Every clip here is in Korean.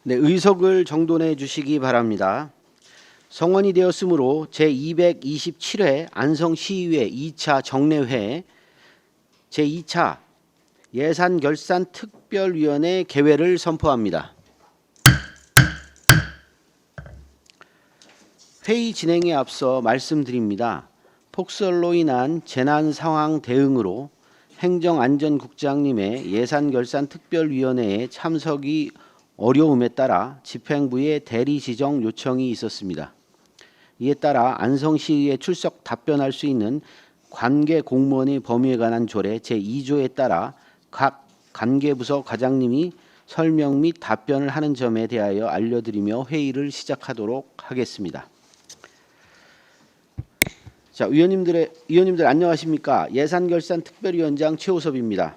네, 의석을 정돈해 주시기 바랍니다. 성원이 되었으므로 제227회 안성시의회 2차 정례회 제2차 예산결산특별위원회 개회를 선포합니다. 회의 진행에 앞서 말씀드립니다. 폭설로 인한 재난 상황 대응으로 행정안전국장님의 예산결산특별위원회에 참석이 어려움에 따라 집행부의 대리 지정 요청이 있었습니다. 이에 따라 안성시의회 출석 답변할 수 있는 관계 공무원의 범위에 관한 조례 제2조에 따라 각 관계부서 과장님이 설명 및 답변을 하는 점에 대하여 알려드리며 회의를 시작하도록 하겠습니다. 자, 위원님들 안녕하십니까? 예산결산특별위원장 최우섭입니다.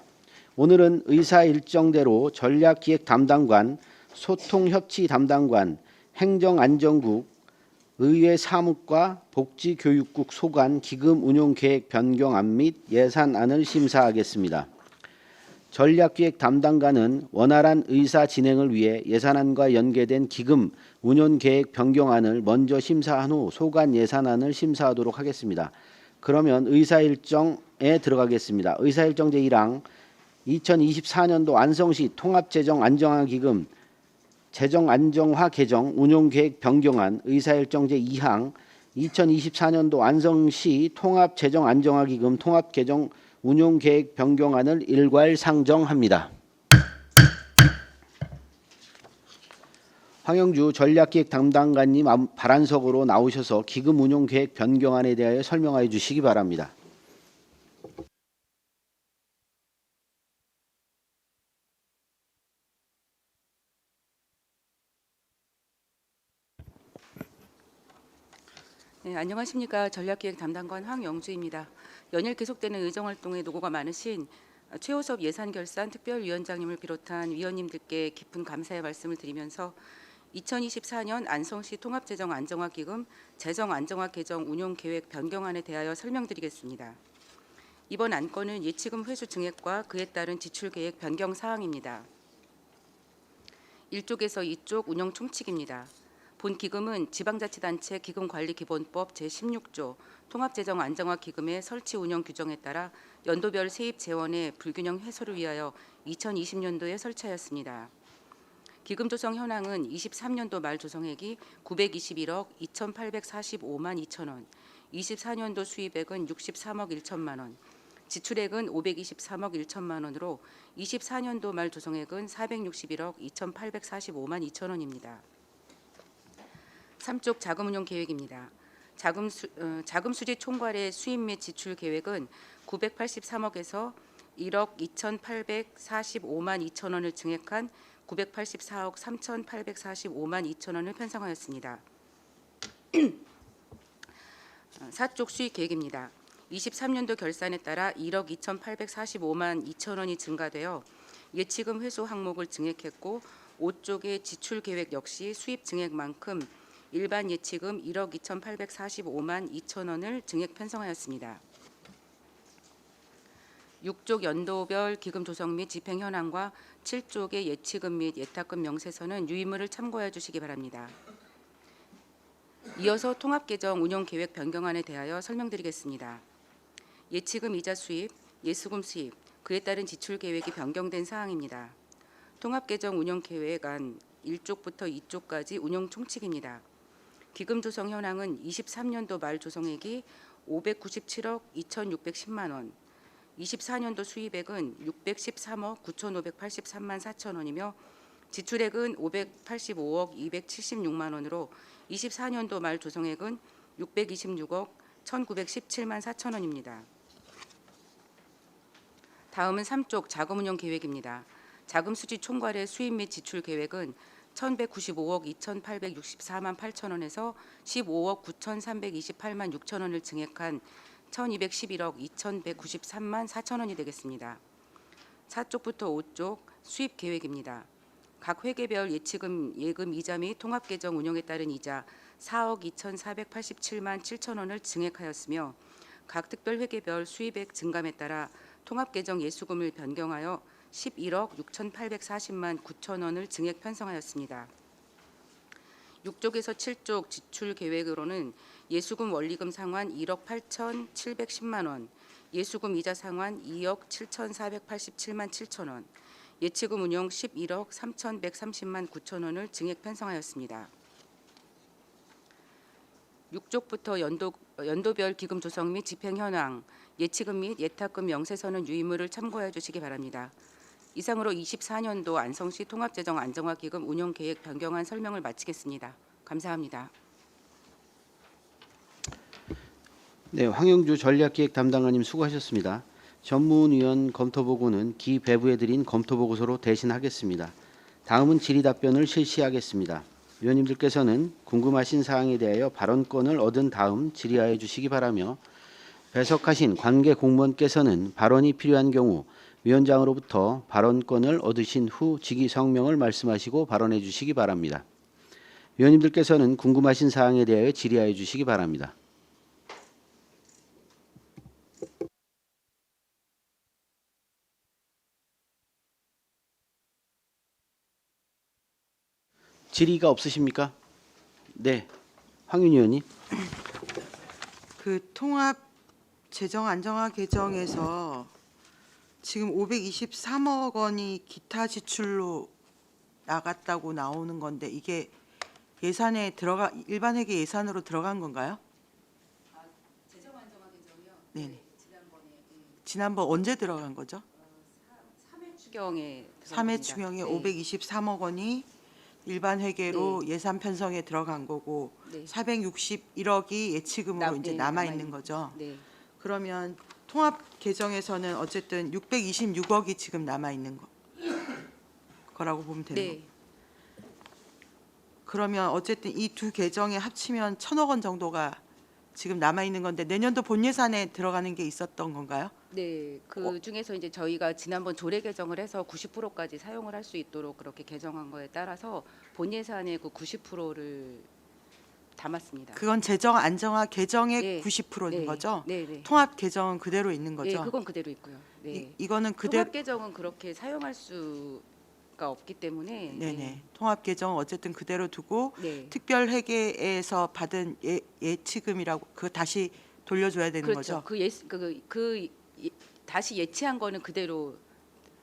오늘은 의사 일정대로 전략기획 담당관, 소통협치 담당관, 행정안전국, 의회 사무과 복지교육국 소관 기금 운용계획 변경안 및 예산안을 심사하겠습니다. 전략기획 담당관은 원활한 의사 진행을 위해 예산안과 연계된 기금 운용계획 변경안을 먼저 심사한 후 소관 예산안을 심사하도록 하겠습니다. 그러면 의사일정에 들어가겠습니다. 의사일정 제1항 2024년도 안성시 통합재정안정화기금 재정안정화 개정 운용계획 변경안 의사일정 제2항 2024년도 안성시 통합재정안정화기금 통합개정 운용계획 변경안을 일괄 상정합니다. 황영주 전략기획 담당관님 발안석으로 나오셔서 기금 운용계획 변경안에 대하여 설명하여 주시기 바랍니다. 네, 안녕하십니까. 전략기획 담당관 황영주입니다. 연일 계속되는 의정활동에 노고가 많으신 최우섭 예산결산특별위원장님을 비롯한 위원님들께 깊은 감사의 말씀을 드리면서 2024년 안성시 통합재정안정화기금 재정안정화 개정 운용계획 변경안에 대하여 설명드리겠습니다. 이번 안건은 예치금 회수 증액과 그에 따른 지출계획 변경 사항입니다. 1쪽에서 2쪽 운영 총칙입니다. 본 기금은 지방자치단체 기금관리기본법 제16조 통합재정안정화기금의 설치 운영 규정에 따라 연도별 세입 재원의 불균형 해소를 위하여 2020년도에 설치하였습니다. 기금 조성 현황은 23년도 말 조성액이 921억 2,845만 2천 원, 24년도 수입액은 63억 1천만 원, 지출액은 523억 1천만 원으로 24년도 말 조성액은 461억 2,845만 2천 원입니다. 3쪽 자금운용 계획입니다. 자금 수지 총괄의 수입 및 지출 계획은 983억에서 1억 2,845만 2천 원을 증액한 984억 3,845만 2천 원을 편성하였습니다. 4쪽 수익 계획입니다. 23년도 결산에 따라 1억 2,845만 2천 원이 증가되어 예치금 회수 항목을 증액했고 5쪽의 지출 계획 역시 수입 증액만큼 일반 예치금 1억 2,845만 2천 원을 증액 편성하였습니다. 6쪽 연도별 기금 조성 및 집행 현황과 7쪽의 예치금 및 예탁금 명세서는 유의물을 참고해 주시기 바랍니다. 이어서 통합개정 운용계획 변경안에 대하여 설명드리겠습니다. 예치금 이자 수입, 예수금 수입, 그에 따른 지출 계획이 변경된 사항입니다. 통합개정 운용계획안 1쪽부터 2쪽까지 운용 총칙입니다. 기금 조성 현황은 23년도 말 조성액이 597억 2,610만 원, 24년도 수입액은 613억 9,583만 4천 원이며 지출액은 585억 276만 원으로 24년도 말 조성액은 626억 1,917만 4천 원입니다. 다음은 3쪽 자금운용 계획입니다. 자금 수지 총괄의 수입 및 지출 계획은 1,195억 2,864만 8천 원에서 15억 9,328만 6천 원을 증액한 1,211억 2,193만 4천 원이 되겠습니다. 4쪽부터 5쪽 수입 계획입니다. 각 회계별 예치금 예금 이자 및 통합개정 운용에 따른 이자 4억 2,487만 7천 원을 증액하였으며 각 특별회계별 수입액 증감에 따라 통합개정 예수금을 변경하여 11억 6,840만 9천 원을 증액 편성하였습니다. 6쪽에서 7쪽 지출 계획으로는 예수금 원리금 상환 1억 8,710만 원, 예수금 이자 상환 2억 7,487만 7천 원, 예치금 운용 11억 3,130만 9천 원을 증액 편성하였습니다. 6쪽부터 연도별 기금 조성 및 집행 현황, 예치금 및 예탁금 명세서는 유의물을 참고해 주시기 바랍니다. 이상으로 24년도 안성시 통합재정 안정화기금 운영계획 변경안 설명을 마치겠습니다. 감사합니다. 네, 황영주 전략기획 담당관님 수고하셨습니다. 전문위원 검토보고는 기배부에 드린 검토보고서로 대신하겠습니다. 다음은 질의답변을 실시하겠습니다. 위원님들께서는 궁금하신 사항에 대하여 발언권을 얻은 다음 질의하여 주시기 바라며 배석하신 관계 공무원께서는 발언이 필요한 경우 위원장으로부터 발언권을 얻으신 후 직위 성명을 말씀하시고 발언해 주시기 바랍니다. 위원님들께서는 궁금하신 사항에 대하여 질의하여 주시기 바랍니다. 질의가 없으십니까? 네, 황윤희 의원님. 그 통합 재정 안정화 개정에서 지금 523억 원이 기타 지출로 나갔다고 나오는 건데 이게 예산에 들어가 일반 회계 예산으로 들어간 건가요? 재정 안정화 개정이요. 네. 지난번 언제 들어간 거죠? 3회 추경에 3회 추경에 523억 원이 일반 회계로 예산 편성에 들어간 거고 네. 461억이 예치금으로 이제 남아 있는 거죠. 네. 그러면 통합 개정에서는 어쨌든 626억이 지금 남아 있는 거라고 보면 되는 거예요. 네. 그러면 어쨌든 이 두 개정에 합치면 1,000억 원 정도가 지금 남아 있는 건데 내년도 본 예산에 들어가는 게 있었던 건가요? 네, 그 중에서 이제 저희가 지난번 조례 개정을 해서 90%까지 사용을 할 수 있도록 그렇게 개정한 거에 따라서 본 예산의 그 90%를 담았습니다. 그건 재정 안정화 개정의 네. 90%인 거죠? 네, 네. 통합 개정은 그대로 있는 네, 거죠? 그건 그대로 있고요. 네. 이거는 그대로 통합 개정은 그렇게 사용할 수가 없기 때문에 네네. 통합 개정은 어쨌든 그대로 두고 네. 특별 회계에서 받은 예치금이라고 그거 다시 돌려줘야 되는 그렇죠. 거죠? 다시 예치한 거는 그대로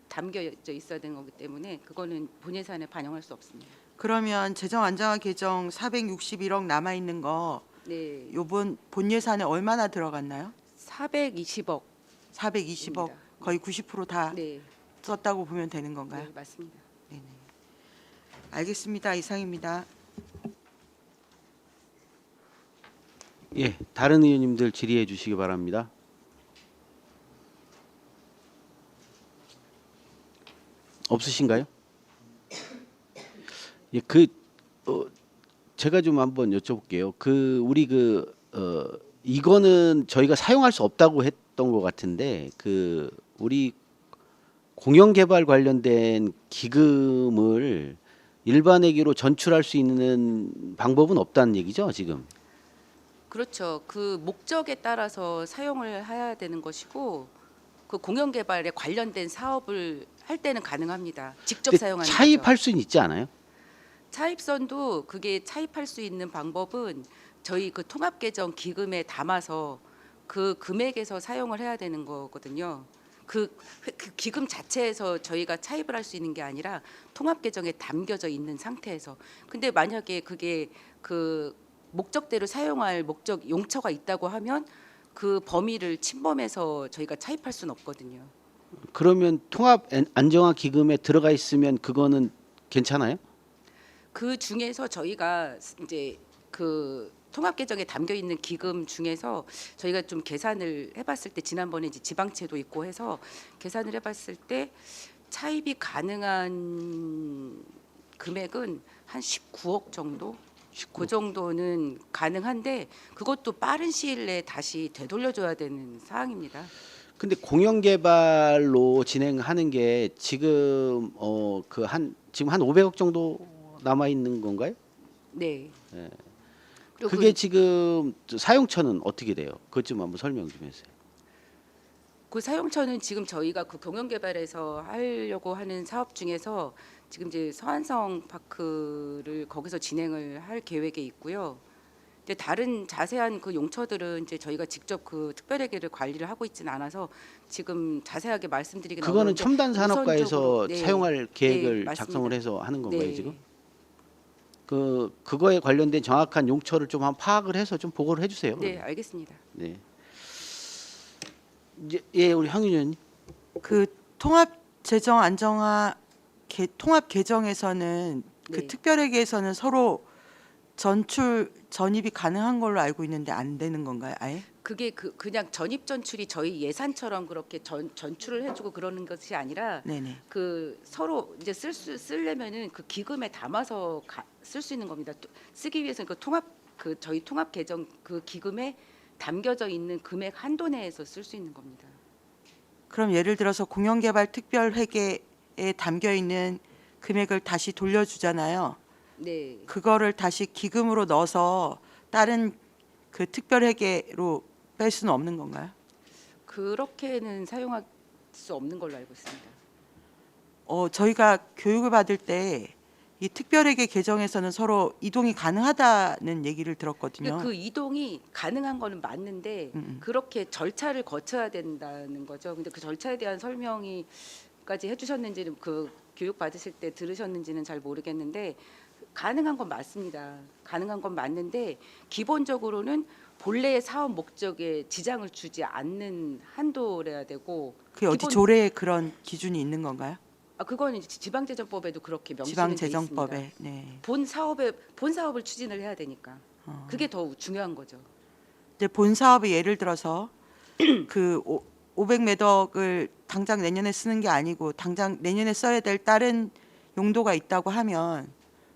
담겨져 있어야 되는 거기 때문에 그거는 본 예산에 반영할 수 없습니다. 그러면 재정 안정화 개정 461억 남아 있는 거 네. 요번 본 예산에 얼마나 들어갔나요? 420억. 420억 거의 90%다 네. 썼다고 보면 되는 건가요? 네, 맞습니다. 네네. 알겠습니다. 이상입니다. 예, 다른 의원님들 질의해 주시기 바랍니다. 없으신가요? 예, 제가 좀 한번 여쭤볼게요. 이거는 저희가 사용할 수 없다고 했던 것 같은데 우리 공영개발 관련된 기금을 일반회계로 전출할 수 있는 방법은 없다는 얘기죠, 지금? 그렇죠. 그 목적에 따라서 사용을 해야 되는 것이고 그 공영 개발에 관련된 사업을 할 때는 가능합니다. 직접 근데 사용하는 차입할 거죠. 수는 있지 않아요? 차입선도 그게 차입할 수 있는 방법은 저희 그 통합개정 기금에 담아서 그 금액에서 사용을 해야 되는 거거든요. 그 기금 자체에서 저희가 차입을 할 수 있는 게 아니라 통합개정에 담겨져 있는 상태에서. 근데 만약에 그게 그 목적대로 사용할 목적 용처가 있다고 하면 그 범위를 침범해서 저희가 차입할 수는 없거든요. 그러면 통합 안정화 기금에 들어가 있으면 그거는 괜찮아요? 그 중에서 저희가 이제 그 통합개정에 담겨 있는 기금 중에서 저희가 좀 계산을 해봤을 때 지난번에 이제 지방채도 있고 해서 계산을 해봤을 때 차입이 가능한 금액은 한 19억 정도. 그 정도는 가능한데 그것도 빠른 시일 내에 다시 되돌려줘야 되는 사항입니다. 근데 공영 개발로 진행하는 게 지금 지금 한 500억 정도 남아 있는 건가요? 네. 네. 그리고 그게 지금 사용처는 어떻게 돼요? 그것 좀 한번 설명 좀 해주세요. 그 사용처는 지금 저희가 그 공영 개발에서 하려고 하는 사업 중에서 지금 이제 서안성 파크를 거기서 진행을 할 계획에 있고요. 이제 다른 자세한 그 용처들은 이제 저희가 직접 그 특별회계를 관리를 하고 있지는 않아서 지금 자세하게 말씀드리기는 그거는 어려운데 첨단 산업과에서 우선적으로, 네, 사용할 계획을 맞습니다. 작성을 해서 하는 건가요, 네. 지금? 그거에 관련된 정확한 용처를 좀 한번 파악을 해서 좀 보고를 해주세요. 네, 알겠습니다. 네. 이제 예, 우리 황윤 의원님. 그 통합 재정 안정화 통합 개정에서는 그 네. 특별회계에서는 서로 전입이 가능한 걸로 알고 있는데 안 되는 건가요? 아예? 그게 그냥 전입 전출이 저희 예산처럼 그렇게 전출을 해주고 그러는 것이 아니라 네네. 그 서로 이제 쓰려면은 그 기금에 담아서 쓸 수 있는 겁니다. 쓰기 위해서는 저희 통합 개정 그 기금에 담겨져 있는 금액 한도 내에서 쓸 수 있는 겁니다. 그럼 예를 들어서 공영개발 특별회계에 담겨 있는 금액을 다시 돌려주잖아요. 네, 그거를 다시 기금으로 넣어서 다른 그 특별회계로 뺄 수는 없는 건가요? 그렇게는 사용할 수 없는 걸로 알고 있습니다. 저희가 교육을 받을 때 이 특별회계 개정에서는 서로 이동이 가능하다는 얘기를 들었거든요. 그 이동이 가능한 거는 맞는데 그렇게 절차를 거쳐야 된다는 거죠. 근데 그 절차에 대한 설명이까지 해주셨는지는 그 교육 받으실 때 들으셨는지는 잘 모르겠는데 가능한 건 맞습니다. 가능한 건 맞는데 기본적으로는 본래의 사업 목적에 지장을 주지 않는 한도래야 되고 그게 어디 조례에 그런 기준이 있는 건가요? 그건 이제 지방재정법에도 그렇게 명시는 돼 있습니다. 지방재정법에. 네. 본 사업을 추진을 해야 되니까 그게 더 중요한 거죠. 이제 본 사업이 예를 들어서 그 500매덕을 당장 내년에 쓰는 게 아니고 당장 내년에 써야 될 다른 용도가 있다고 하면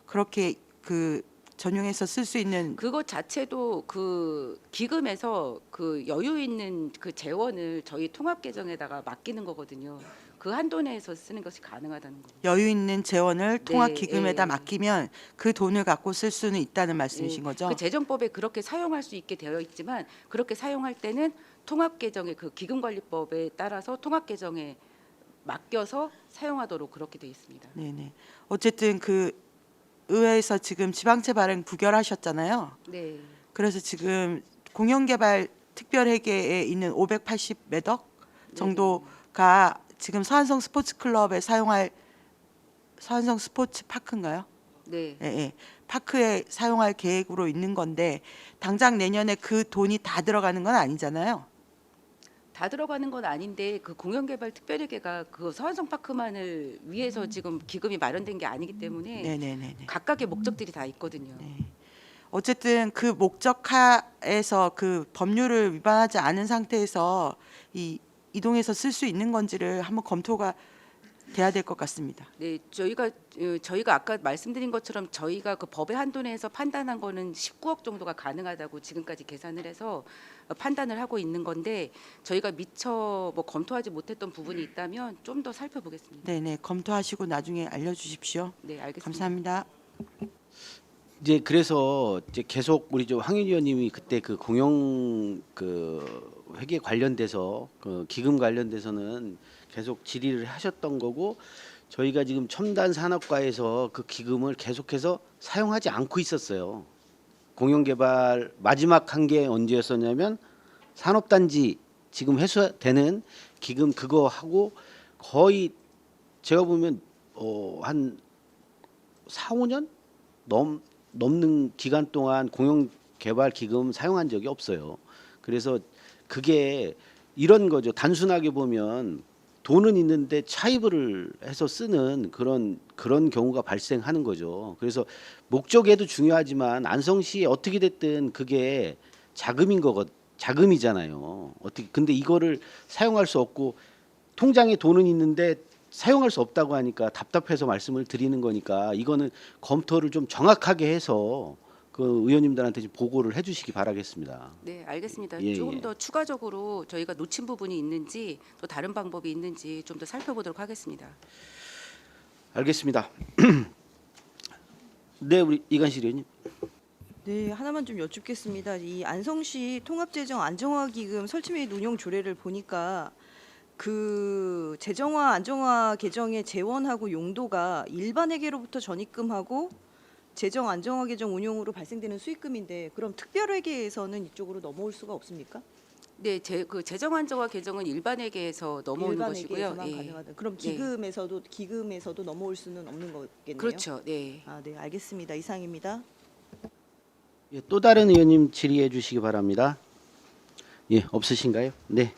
그렇게 그 전용해서 쓸 수 있는 그것 자체도 그 기금에서 그 여유 있는 그 재원을 저희 통합 계정에다가 맡기는 거거든요. 그 한도 내에서 쓰는 것이 가능하다는 거예요. 여유 있는 재원을 통합 네, 기금에다 예. 맡기면 그 돈을 갖고 쓸 수는 있다는 말씀이신 거죠? 그 재정법에 그렇게 사용할 수 있게 되어 있지만 그렇게 사용할 때는 통합 계정의 그 기금 관리법에 따라서 통합 계정에 맡겨서 사용하도록 그렇게 되어 있습니다. 네네. 어쨌든 그 의회에서 지금 지방채 발행 부결하셨잖아요. 네. 그래서 지금 공영개발 특별회계에 있는 580매덕 정도가 지금 서안성 스포츠클럽에 사용할 서안성 스포츠 파크인가요? 네. 예, 예. 파크에 사용할 계획으로 있는 건데 당장 내년에 그 돈이 다 들어가는 건 아니잖아요. 다 들어가는 건 아닌데 그 공영개발 특별회계가 그 서안성 파크만을 위해서 지금 기금이 마련된 게 아니기 때문에 네네네. 각각의 목적들이 다 있거든요. 네. 어쨌든 그 목적하에서 그 법률을 위반하지 않은 상태에서 이 이동해서 쓸 수 있는 건지를 한번 검토가 돼야 될 것 같습니다. 네, 저희가 아까 말씀드린 것처럼 저희가 그 법의 한도 내에서 판단한 거는 19억 정도가 가능하다고 지금까지 계산을 해서 판단을 하고 있는 건데 저희가 미처 뭐 검토하지 못했던 부분이 있다면 좀 더 살펴보겠습니다. 네네, 검토하시고 나중에 알려주십시오. 네, 알겠습니다. 감사합니다. 이제 그래서 이제 계속 우리 황윤 의원님이 그때 그 공영 그 회계 관련돼서 그 기금 관련돼서는 계속 질의를 하셨던 거고 저희가 지금 첨단 산업과에서 그 기금을 계속해서 사용하지 않고 있었어요. 공영개발 마지막 한 게 언제였었냐면 산업단지 지금 회수되는 기금 그거 하고 거의 제가 보면 한 4, 5년 넘는 기간 동안 공영개발 기금 사용한 적이 없어요. 그래서 그게 이런 거죠. 단순하게 보면 돈은 있는데 차입을 해서 쓰는 그런 경우가 발생하는 거죠. 그래서 목적에도 중요하지만 안성시에 어떻게 됐든 그게 자금이잖아요. 어떻게 근데 이거를 사용할 수 없고 통장에 돈은 있는데 사용할 수 없다고 하니까 답답해서 말씀을 드리는 거니까 이거는 검토를 좀 정확하게 해서 그 의원님들한테 좀 보고를 해주시기 바라겠습니다. 네, 알겠습니다. 예, 조금 예. 더 추가적으로 저희가 놓친 부분이 있는지 또 다른 방법이 있는지 좀 더 살펴보도록 하겠습니다. 알겠습니다. 네, 우리 이관실 의원님. 네, 하나만 좀 여쭙겠습니다. 이 안성시 통합재정 안정화기금 설치 및 운영 조례를 보니까 그 재정화 안정화 계정의 재원하고 용도가 일반 회계로부터 전입금하고 재정 안정화 계정 운용으로 발생되는 수익금인데 그럼 특별회계에서는 이쪽으로 넘어올 수가 없습니까? 네, 그 재정 안정화 계정은 일반 회계에서 넘어오는 일반 것이고요. 회계에서만 예. 가능하다. 그럼 네. 기금에서도 넘어올 수는 없는 거겠네요. 그렇죠. 네. 아, 네, 알겠습니다. 이상입니다. 예, 또 다른 의원님 질의해 주시기 바랍니다. 예, 없으신가요? 네.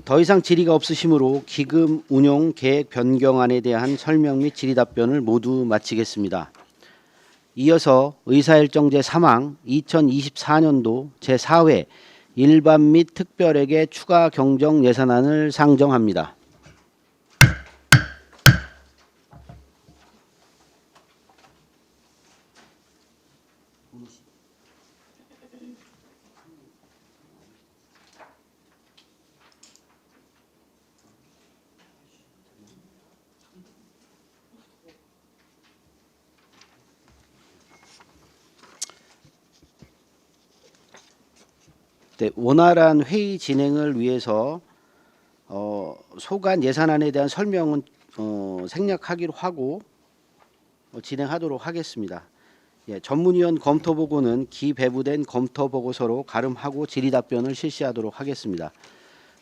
더 이상 질의가 없으시므로 기금 운용 계획 변경안에 대한 설명 및 질의 답변을 모두 마치겠습니다. 이어서 의사일정제 3항 2024년도 제4회 일반 및 특별에게 추가 경정 예산안을 상정합니다. 네, 원활한 회의 진행을 위해서 소관 예산안에 대한 설명은 생략하기로 하고 진행하도록 하겠습니다. 예, 전문위원 검토 보고는 기배부된 검토 보고서로 가름하고 질의 답변을 실시하도록 하겠습니다.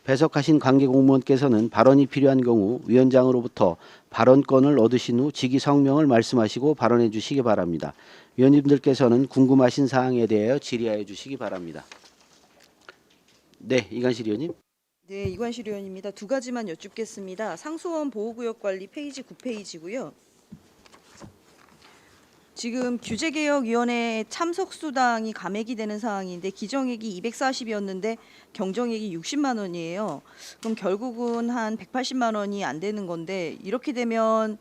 배석하신 관계 공무원께서는 발언이 필요한 경우 위원장으로부터 발언권을 얻으신 후 직위 성명을 말씀하시고 발언해 주시기 바랍니다. 위원님들께서는 궁금하신 사항에 대하여 질의하여 주시기 바랍니다. 네, 이관실 의원님. 네, 이관실 의원입니다. 두 가지만 여쭙겠습니다. 상수원 보호구역 관리 페이지 9페이지고요. 지금 규제개혁위원회 참석 수당이 감액이 되는 상황인데 기정액이 240이었는데 경정액이 60만 원이에요. 그럼 결국은 한 180만 원이 안 되는 건데 이렇게 되면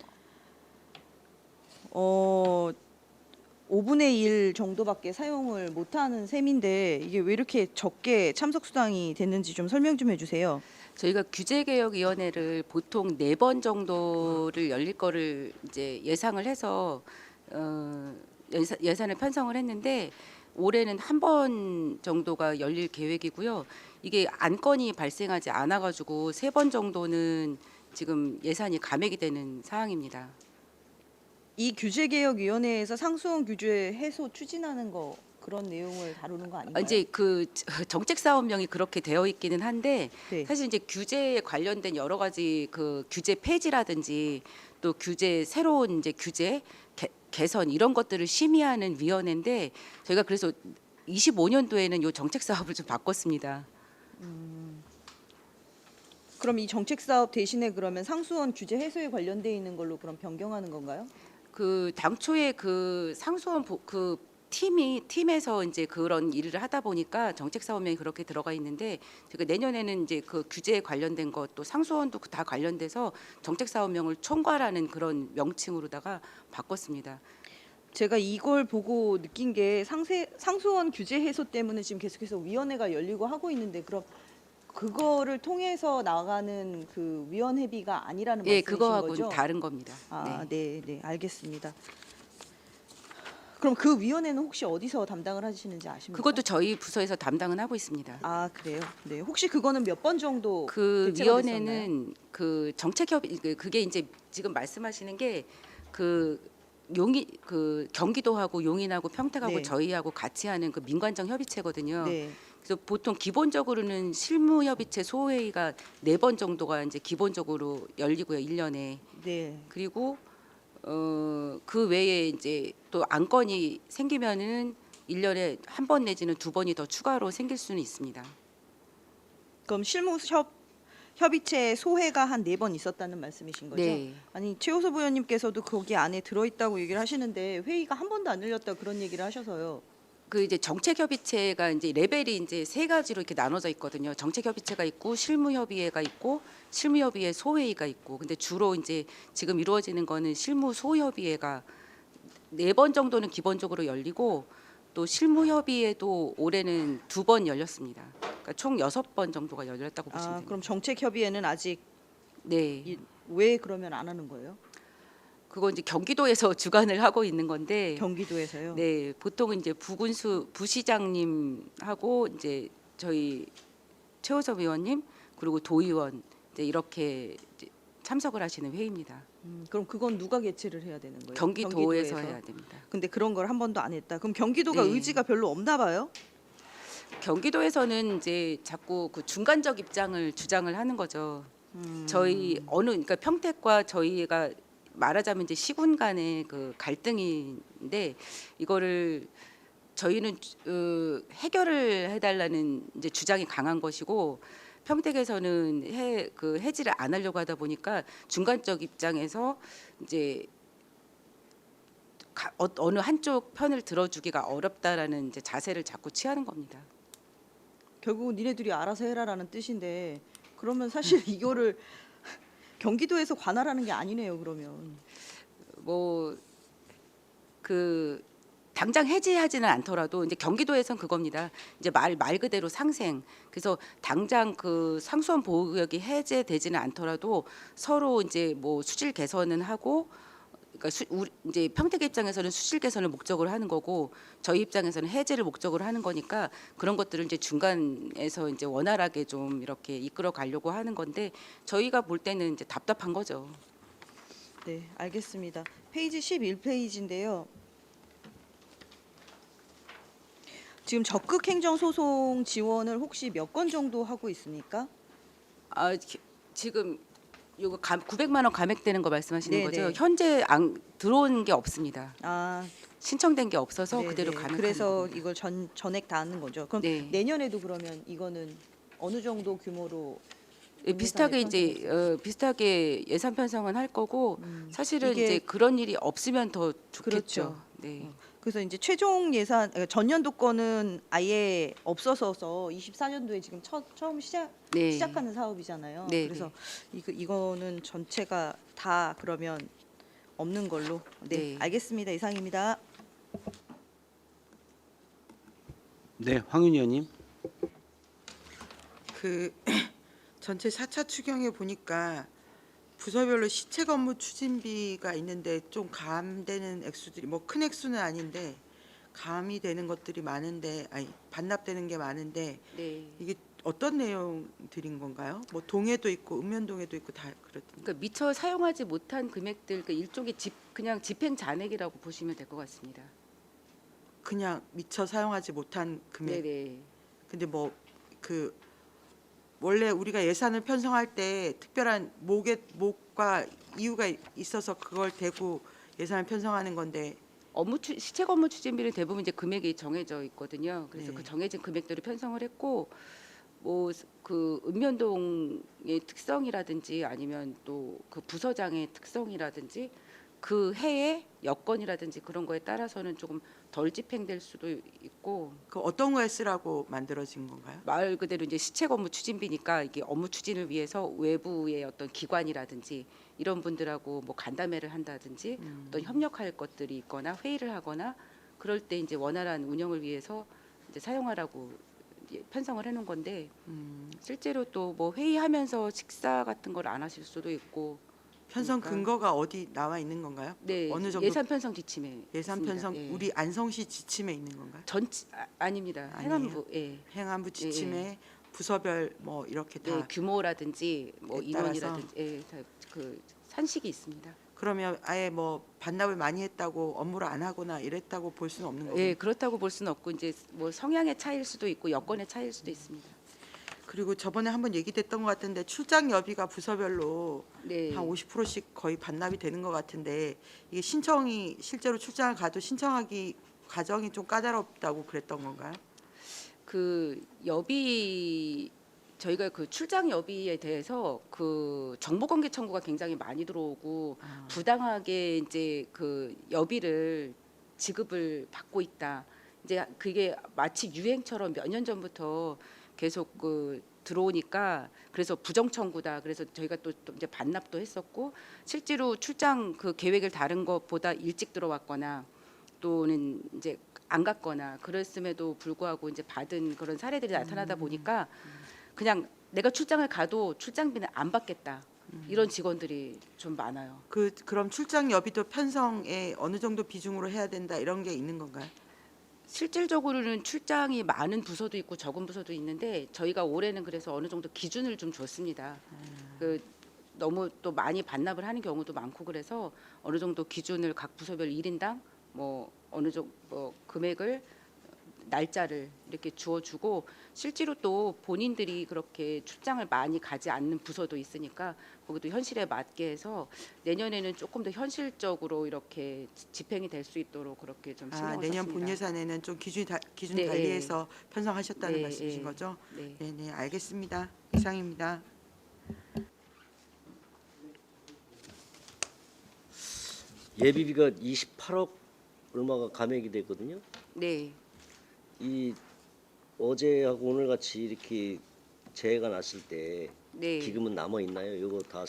5분의 1 정도밖에 사용을 못하는 셈인데 이게 왜 이렇게 적게 참석 수당이 됐는지 좀 설명 좀 해주세요. 저희가 규제개혁위원회를 보통 4번 정도를 열릴 거를 이제 예상을 해서 예산을 편성을 했는데 올해는 한 번 정도가 열릴 계획이고요. 이게 안건이 발생하지 않아 가지고 3번 정도는 지금 예산이 감액이 되는 상황입니다. 이 규제개혁위원회에서 상수원 규제 해소 추진하는 거 그런 내용을 다루는 거 아닌가요? 이제 그 정책사업명이 그렇게 되어 있기는 한데 네. 사실 이제 규제에 관련된 여러 가지 그 규제 폐지라든지 또 규제 새로운 이제 규제 개선 이런 것들을 심의하는 위원회인데 저희가 그래서 25년도에는 요 정책 사업을 좀 바꿨습니다. 그럼 이 정책 사업 대신에 그러면 상수원 규제 해소에 관련돼 있는 걸로 그럼 변경하는 건가요? 그 당초에 그 상수원 그 팀에서 이제 그런 일을 하다 보니까 정책 사업명이 그렇게 들어가 있는데 제가 내년에는 이제 그 규제에 관련된 것 또 상수원도 다 관련돼서 정책 사업명을 총괄하는 그런 명칭으로다가 바꿨습니다. 제가 이걸 보고 느낀 게 상수원 규제 해소 때문에 지금 계속해서 위원회가 열리고 하고 있는데 그럼 그거를 통해서 나가는 그 위원회비가 아니라는 예, 말씀이신 그거하고는 거죠? 다른 겁니다. 아, 네. 네, 알겠습니다. 그럼 그 위원회는 혹시 어디서 담당을 하시는지 아십니까? 그것도 저희 부서에서 담당은 하고 있습니다. 아, 그래요. 네, 혹시 그거는 몇 번 정도 그 대체가 됐었나요? 위원회는 그 정책협의 그게 이제 지금 말씀하시는 게 그 용인 그 경기도하고 용인하고 평택하고 네. 저희하고 같이 하는 그 민관정 협의체거든요. 네, 그래서 보통 기본적으로는 실무협의체 소회의가 4번 정도가 이제 기본적으로 열리고요, 1년에. 네. 그리고 그 외에 이제 또 안건이 생기면은 1년에 한 번 내지는 2번이 더 추가로 생길 수는 있습니다. 그럼 협의체 소회가 한 4번 있었다는 말씀이신 거죠? 네. 아니 최호섭 의원님께서도 거기 안에 들어있다고 얘기를 하시는데 회의가 한 번도 안 열렸다 그런 얘기를 하셔서요. 그 이제 정책협의체가 이제 레벨이 이제 3가지로 이렇게 나눠져 있거든요. 정책협의체가 있고 실무협의회가 있고 실무협의회 소회의가 있고. 근데 주로 이제 지금 이루어지는 거는 실무소협의회가 4번 정도는 기본적으로 열리고 또 실무협의회도 올해는 2번 열렸습니다. 그러니까 총 6번 정도가 열렸다고 보시면 아, 됩니다. 그럼 정책협의회는 아직 네. 왜 그러면 안 하는 거예요? 그거 이제 경기도에서 주관을 하고 있는 건데 경기도에서요? 네, 보통은 이제 부시장님하고 이제 저희 최호섭 의원님 그리고 도의원 이제 이렇게 이제 참석을 하시는 회의입니다. 그럼 그건 누가 개최를 해야 되는 거예요? 경기도에서 해야 됩니다. 근데 그런 걸 한 번도 안 했다. 그럼 경기도가 네. 의지가 별로 없나 봐요? 경기도에서는 이제 자꾸 그 중간적 입장을 주장을 하는 거죠. 저희 그러니까 평택과 저희가 말하자면 이제 시군 간의 그 갈등인데 이거를 저희는 해결을 해달라는 이제 주장이 강한 것이고 평택에서는 해지를 안 하려고 하다 보니까 중간적 입장에서 이제 어느 한쪽 편을 들어주기가 어렵다라는 이제 자세를 자꾸 취하는 겁니다. 결국은 니네들이 알아서 해라라는 뜻인데 그러면 사실 이거를 경기도에서 관할하는 게 아니네요. 그러면 뭐 그 당장 해제하지는 않더라도 이제 경기도에선 그겁니다. 이제 말 그대로 상생. 그래서 당장 그 상수원 보호구역이 해제되지는 않더라도 서로 이제 뭐 수질 개선은 하고, 그러니까 이제 평택 입장에서는 수질 개선을 목적으로 하는 거고 저희 입장에서는 해제를 목적으로 하는 거니까 그런 것들을 이제 중간에서 이제 원활하게 좀 이렇게 이끌어 가려고 하는 건데 저희가 볼 때는 이제 답답한 거죠. 네, 알겠습니다. 페이지 11페이지인데요. 지금 적극 행정 소송 지원을 혹시 몇 건 정도 하고 있습니까? 지금 요거 900만 원 감액되는 거 말씀하시는 네, 거죠? 네. 현재 들어온 게 없습니다. 아, 신청된 게 없어서 네, 그대로 네. 감액하는 그래서 겁니다. 이걸 전액 다 하는 거죠. 그럼 네. 내년에도 그러면 이거는 어느 정도 규모로 예, 비슷하게 이제 비슷하게 예산 편성은 할 거고 사실은 이게- 이제 그런 일이 없으면 더 좋겠죠. 그렇죠. 네. 그래서 이제 최종 예산 전년도 거는 아예 없어서서 24년도에 지금 처음 네. 시작하는 사업이잖아요. 네, 그래서 이거는 전체가 다 그러면 없는 걸로. 네, 네. 알겠습니다. 이상입니다. 네, 황윤 의원님. 그 전체 4차 추경에 보니까 부서별로 시책 업무 추진비가 있는데 좀 감되는 액수들이 뭐 큰 액수는 아닌데 감이 되는 것들이 많은데 반납되는 게 많은데 네. 이게 어떤 내용들인 건가요? 뭐 동해도 있고 읍면동해도 있고 다 그렇던데. 그러니까 미처 사용하지 못한 금액들 그 일종의 그냥 집행 잔액이라고 보시면 될 것 같습니다. 그냥 미처 사용하지 못한 금액. 네네. 근데 뭐 그 원래 우리가 예산을 편성할 때 특별한 목과 이유가 있어서 그걸 대고 예산을 편성하는 건데 시책 업무 추진비는 대부분 이제 금액이 정해져 있거든요. 그래서 네. 그 정해진 금액들을 편성을 했고 뭐 그 읍면동의 특성이라든지 아니면 또 그 부서장의 특성이라든지 그 해의 여건이라든지 그런 거에 따라서는 조금 덜 집행될 수도 있고 그 어떤 거에 쓰라고 만들어진 건가요? 말 그대로 이제 시책 업무 추진비니까 이게 업무 추진을 위해서 외부의 어떤 기관이라든지 이런 분들하고 뭐 간담회를 한다든지 어떤 협력할 것들이 있거나 회의를 하거나 그럴 때 이제 원활한 운영을 위해서 이제 사용하라고 이제 편성을 해놓은 건데 실제로 또 뭐 회의하면서 식사 같은 걸 안 하실 수도 있고 편성 그러니까. 근거가 어디 나와 있는 건가요? 네 어느 정도 예산 편성 지침에 예산 있습니다. 편성 예. 우리 안성시 지침에 있는 건가요? 아닙니다. 아니에요? 행안부 예. 행안부 지침에 부서별 뭐 이렇게 다 네, 규모라든지 뭐 에 따라서? 인원이라든지 그 산식이 있습니다. 그러면 아예 뭐 반납을 많이 했다고 업무를 안 하거나 이랬다고 볼 수는 없는 거고. 예, 그렇다고 볼 수는 없고 이제 뭐 성향의 차이일 수도 있고 여건의 차이일 수도 있습니다. 그리고 저번에 한번 얘기됐던 것 같은데 출장 여비가 부서별로 네. 한 50%씩 거의 반납이 되는 것 같은데 이게 신청이 실제로 출장을 가도 신청하기 과정이 좀 까다롭다고 그랬던 건가요? 그 여비 저희가 그 출장 여비에 대해서 그 정보 공개 청구가 굉장히 많이 들어오고 부당하게 이제 그 여비를 지급을 받고 있다. 이제 그게 마치 유행처럼 몇 년 전부터 계속 그 들어오니까 그래서 부정 청구다. 그래서 저희가 또 이제 반납도 했었고 실제로 출장 그 계획을 다른 것보다 일찍 들어왔거나 또는 이제 안 갔거나 그랬음에도 불구하고 이제 받은 그런 사례들이 나타나다 보니까 그냥 내가 출장을 가도 출장비는 안 받겠다. 이런 직원들이 좀 많아요. 그럼 출장 여비도 편성에 어느 정도 비중으로 해야 된다 이런 게 있는 건가요? 실질적으로는 출장이 많은 부서도 있고 적은 부서도 있는데 저희가 올해는 그래서 어느 정도 기준을 좀 줬습니다. 그 너무 또 많이 반납을 하는 경우도 많고 그래서 어느 정도 기준을 각 부서별 1인당 뭐 어느 정도 뭐 금액을 날짜를 이렇게 주어주고 실제로 또 본인들이 그렇게 출장을 많이 가지 않는 부서도 있으니까 거기도 현실에 맞게 해서 내년에는 조금 더 현실적으로 이렇게 집행이 될 수 있도록 그렇게 좀 신경을 내년 본 썼습니다. 예산에는 좀 기준 네, 달리해서 편성하셨다는 네, 말씀이신 네. 거죠? 네. 네, 알겠습니다. 이상입니다. 예비비가 28억 얼마가 감액이 됐거든요. 네. 이 어제하고 오늘 같이 이렇게 재해가 났을 때 네. 기금은 남아 있나요? 이거 다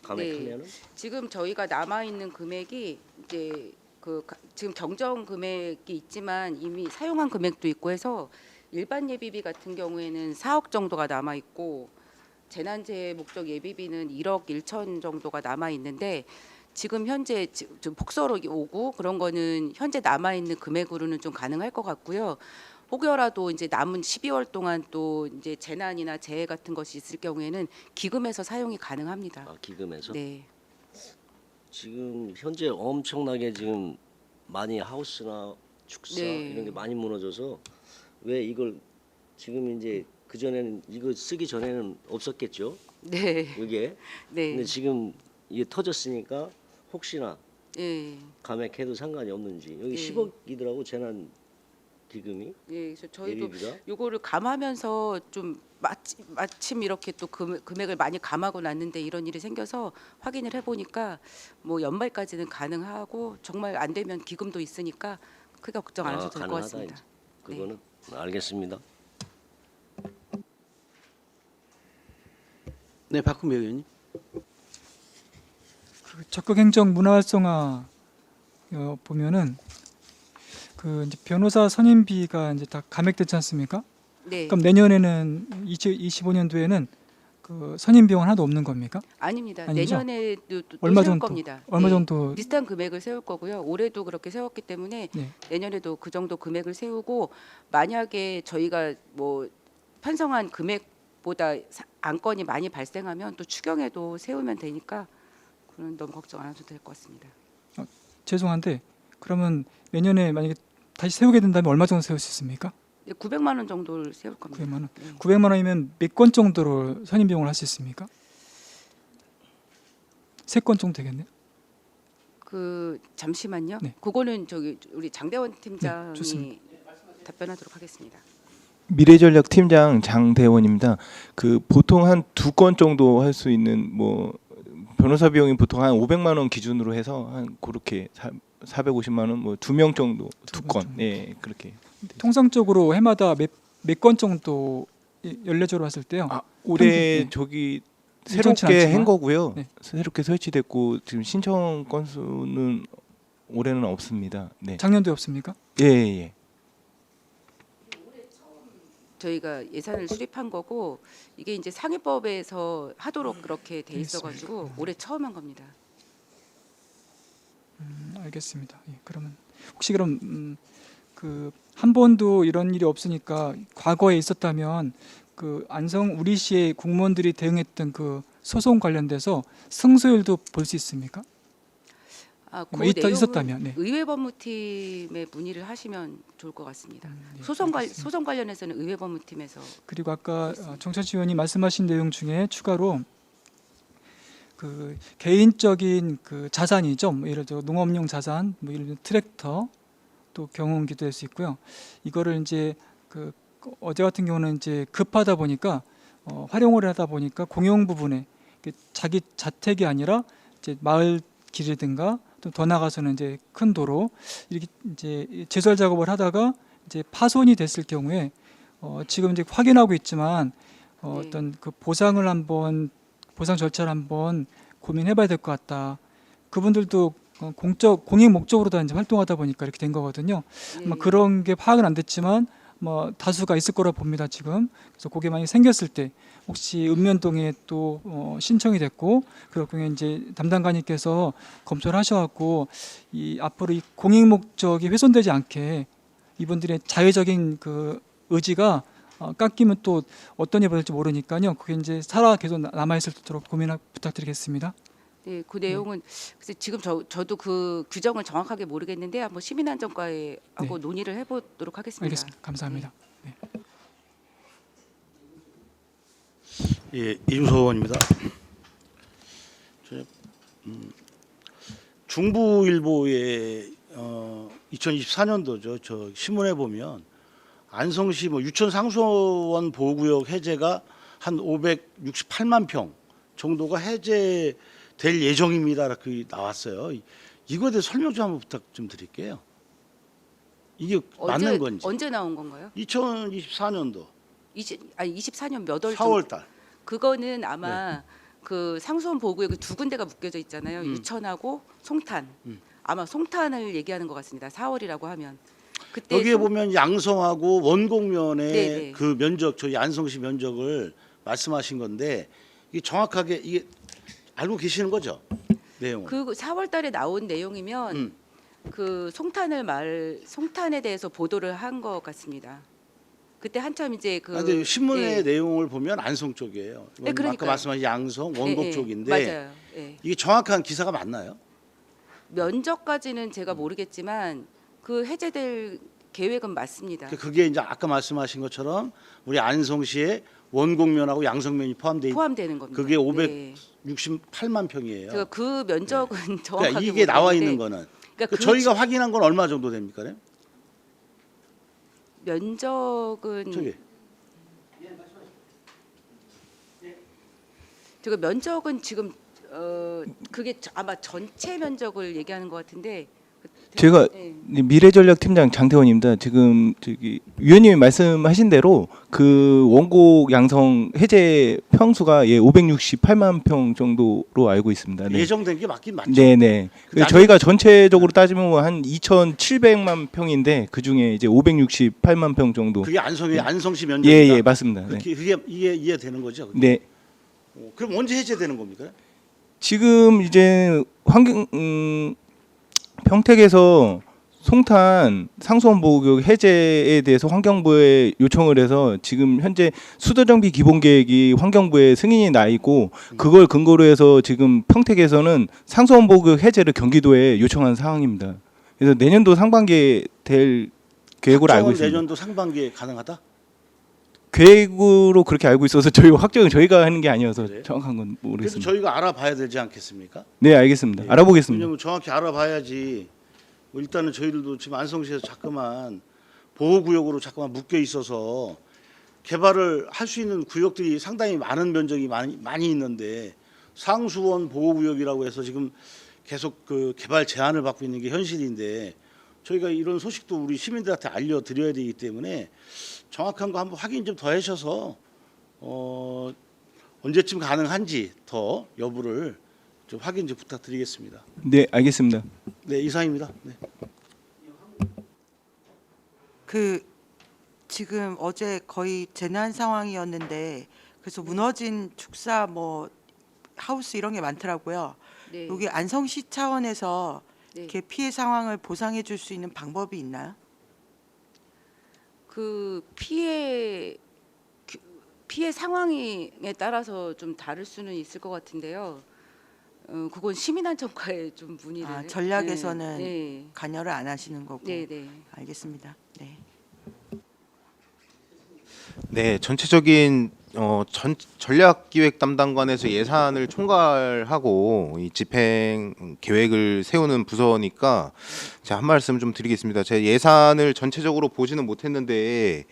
감액하면은? 지금 저희가 남아 있는 금액이 이제 지금 정정 금액이 있지만 이미 사용한 금액도 있고 해서 일반 예비비 같은 경우에는 4억 정도가 남아 있고 재난재해 목적 예비비는 1억 1천 정도가 남아 있는데 지금 현재 좀 폭설이 오고 그런 거는 현재 남아 있는 금액으로는 좀 가능할 것 같고요. 혹여라도 이제 남은 12월 동안 또 이제 재난이나 재해 같은 것이 있을 경우에는 기금에서 사용이 가능합니다. 아, 기금에서? 네. 지금 현재 엄청나게 지금 많이 하우스나 축사 네. 이런 게 많이 무너져서 왜 이걸 지금 이제 그 전에는 이거 쓰기 전에는 없었겠죠? 네. 이게. 네. 근데 지금 이게 터졌으니까 혹시나 예. 감액해도 상관이 없는지 여기 예. 10억이더라고 재난 기금이 예. 그래서 저희도 예비비가. 요거를 감하면서 좀 마침 이렇게 또 금액을 많이 감하고 났는데 이런 일이 생겨서 확인을 해보니까 뭐 연말까지는 가능하고 정말 안 되면 기금도 있으니까 크게 걱정 안 하셔도 될 것 가능하다, 같습니다. 이제. 그거는 알겠습니다. 네, 박근혜 의원님. 그 적극행정 문화활성화 보면은 그 이제 변호사 선임비가 이제 다 감액됐지 않습니까? 네. 그럼 내년에는 2025년도에는 그 선임 비용 하나도 없는 겁니까? 아닙니다. 아니죠? 내년에도 또 얼마 세울 정도? 겁니다. 얼마 네. 정도? 비슷한 금액을 세울 거고요. 올해도 그렇게 세웠기 때문에 네. 내년에도 그 정도 금액을 세우고 만약에 저희가 뭐 편성한 금액보다 안건이 많이 발생하면 또 추경에도 세우면 되니까 그건 너무 걱정 안 하셔도 될 것 같습니다. 죄송한데 그러면 내년에 만약에 다시 세우게 된다면 얼마 정도 세울 수 있습니까? 900만 원 정도를 세울 겁니다. 900만 원. 네. 900만 원이면 몇 건 정도로 선임 비용을 할 수 있습니까? 3건 정도 되겠네요. 그 잠시만요. 네. 그거는 저기 우리 장대원 팀장이 좋습니다. 답변하도록 하겠습니다. 미래전략 팀장 장대원입니다. 그 보통 한 2건 정도 할 수 있는 뭐 변호사 비용이 보통 한 500만 원 기준으로 해서 한 그렇게 450만 원 뭐 2명 정도 두 2건. 건 예, 그렇게. 통상적으로 해마다 몇 건 정도 연례적으로 봤을 때요. 아, 올해 네. 저기 일정치는 새롭게 않지만. 한 거고요. 네. 새롭게 설치됐고 지금 신청 건수는 올해는 없습니다. 네. 작년도에 없습니까? 예, 예. 저희가 예산을 수립한 거고 이게 이제 상위법에서 하도록 그렇게 돼 있어가지고 올해 처음 한 겁니다. 알겠습니다. 예, 그러면 혹시 그럼 그 한 번도 이런 일이 없으니까 과거에 있었다면 그 안성 우리시의 공무원들이 대응했던 그 소송 관련돼서 승소율도 볼 수 있습니까? 그 뭐 내용은 있었다면, 네. 의회법무팀에 문의를 하시면 좋을 것 같습니다. 네, 소송 알겠습니다. 관련해서는 의회법무팀에서 그리고 아까 정철치 의원이 말씀하신 내용 중에 추가로 그 개인적인 그 자산이죠. 뭐 예를 들어 농업용 자산, 뭐 예를 들어 트랙터, 또 경운기도 될 수 있고요. 이거를 이제 그 어제 같은 경우는 이제 급하다 보니까 활용을 하다 보니까 공용 부분에 자기 자택이 아니라 이제 마을 길이든가 또 더 나가서는 이제 큰 도로 이렇게 이제 제설 작업을 하다가 이제 파손이 됐을 경우에 지금 이제 확인하고 있지만 네. 어떤 그 보상을 한번 보상 절차를 한번 고민해봐야 될 것 같다. 그분들도 공익 목적으로 다 이제 활동하다 보니까 이렇게 된 거거든요. 네. 아마 그런 게 파악은 안 됐지만 뭐 다수가 있을 거라 봅니다 지금. 그래서 그게 만약 생겼을 때 혹시 읍면동에 또 신청이 됐고 그럴 경우에 이제 담당관님께서 검토를 하셔갖고 이 앞으로 이 공익 목적이 훼손되지 않게 이분들의 자의적인 그 의지가 깎이면 또 어떤 일이 벌어질지 모르니까요. 그게 이제 살아 계속 남아 있을 수 있도록 고민 부탁드리겠습니다. 네, 그 내용은 글쎄 지금 저도 그 규정을 정확하게 모르겠는데 한번 시민안전과에 하고 논의를 해보도록 하겠습니다. 알겠습니다. 감사합니다. 예, 이중섭 의원입니다. 중부일보에 2024년도죠. 저 신문에 보면 안성시 뭐 유천 상수원 보호구역 해제가 한 568만 평 정도가 해제될 예정입니다. 이렇게 나왔어요. 이거에 대해 설명 좀 한번 부탁 좀 드릴게요. 이게 맞는 건지. 언제 나온 건가요? 2024년도 24년 몇 월? 4월 달. 그거는 아마 그 상수원 보호구역이 두 군데가 묶여져 있잖아요. 유천하고 송탄. 아마 송탄을 얘기하는 것 같습니다. 4월이라고 하면 그때 여기에 보면 양성하고 원곡면의 네네. 그 면적, 저희 안성시 면적을 말씀하신 건데 이게 정확하게 이게 알고 계시는 거죠? 내용을. 그 4월달에 나온 내용이면 그 송탄에 대해서 보도를 한 것 같습니다. 그때 한참 이제 그 근데 신문의 예. 내용을 보면 안성 쪽이에요. 네, 그러니까요. 아까 말씀하신 양성, 원곡 예, 예. 쪽인데 맞아요. 예. 이게 정확한 기사가 맞나요? 면적까지는 제가 모르겠지만 그 해제될 계획은 맞습니다. 그게 이제 아까 말씀하신 것처럼 우리 안성시에 원곡면하고 양성면이 포함되는 겁니다. 그게 네. 568만 평이에요. 제가 그 면적은 정확하게 그러니까 이게 나와 모르겠는데 있는 거는 그러니까 그 저희가 확인한 건 얼마 정도 됩니까? 네? 면적은 저기 제가 면적은 지금 그게 아마 전체 면적을 얘기하는 것 같은데 제가 네. 미래전략팀장 장태원입니다. 지금 저기 위원님이 말씀하신 대로 그 원곡 양성 해제 평수가 568만 평 정도로 알고 있습니다. 네. 예정된 게 맞긴 맞죠. 네네. 근데 저희가 전체적으로 따지면 한 2,700만 평인데 그 중에 이제 568만 평 정도. 그게 안성시 면적입니다. 예예 맞습니다. 네. 그게 이해되는 거죠? 네. 그럼 언제 해제되는 겁니까? 지금 이제 평택에서 송탄 상수원 보호구역 해제에 대해서 환경부에 요청을 해서 지금 현재 수도정비 기본계획이 환경부에 승인이 나 있고 그걸 근거로 해서 지금 평택에서는 상수원 보호구역 해제를 경기도에 요청한 상황입니다. 그래서 내년도 상반기에 될 계획으로 알고 있습니다. 내년도 상반기에 가능하다? 계획으로 그렇게 알고 있어서 저희 확정은 저희가 하는 게 아니어서 그래요? 정확한 건 그래서 모르겠습니다. 저희가 알아봐야 되지 않겠습니까? 네 알겠습니다. 예. 알아보겠습니다. 왜냐면 정확히 알아봐야지. 뭐 일단은 저희들도 지금 안성시에서 자꾸만 보호구역으로 자꾸만 묶여 있어서 개발을 할 수 있는 구역들이 상당히 많은 면적이 많이 있는데 상수원 보호구역이라고 해서 지금 계속 그 개발 제한을 받고 있는 게 현실인데 저희가 이런 소식도 우리 시민들한테 알려드려야 되기 때문에 정확한 거 한번 확인 좀 더 하셔서 언제쯤 가능한지 더 여부를 좀 확인 좀 부탁드리겠습니다. 네 알겠습니다. 네, 이상입니다. 네. 그 지금 어제 거의 재난 상황이었는데 그래서 무너진 축사 뭐 하우스 이런 게 많더라고요. 네. 여기 안성시 차원에서 네. 이렇게 피해 상황을 보상해 줄 수 있는 방법이 있나요? 그 피해 상황에 따라서 좀 다를 수는 있을 것 같은데요. 그건 시민안전과에 좀 문의를. 전략에서는 네. 관여를 안 하시는 거고. 네, 네. 알겠습니다. 네. 네, 전체적인 전략기획 담당관에서 예산을 총괄하고 이 집행 계획을 세우는 부서니까 제가 한 말씀 좀 드리겠습니다. 제가 예산을 전체적으로 보지는 못했는데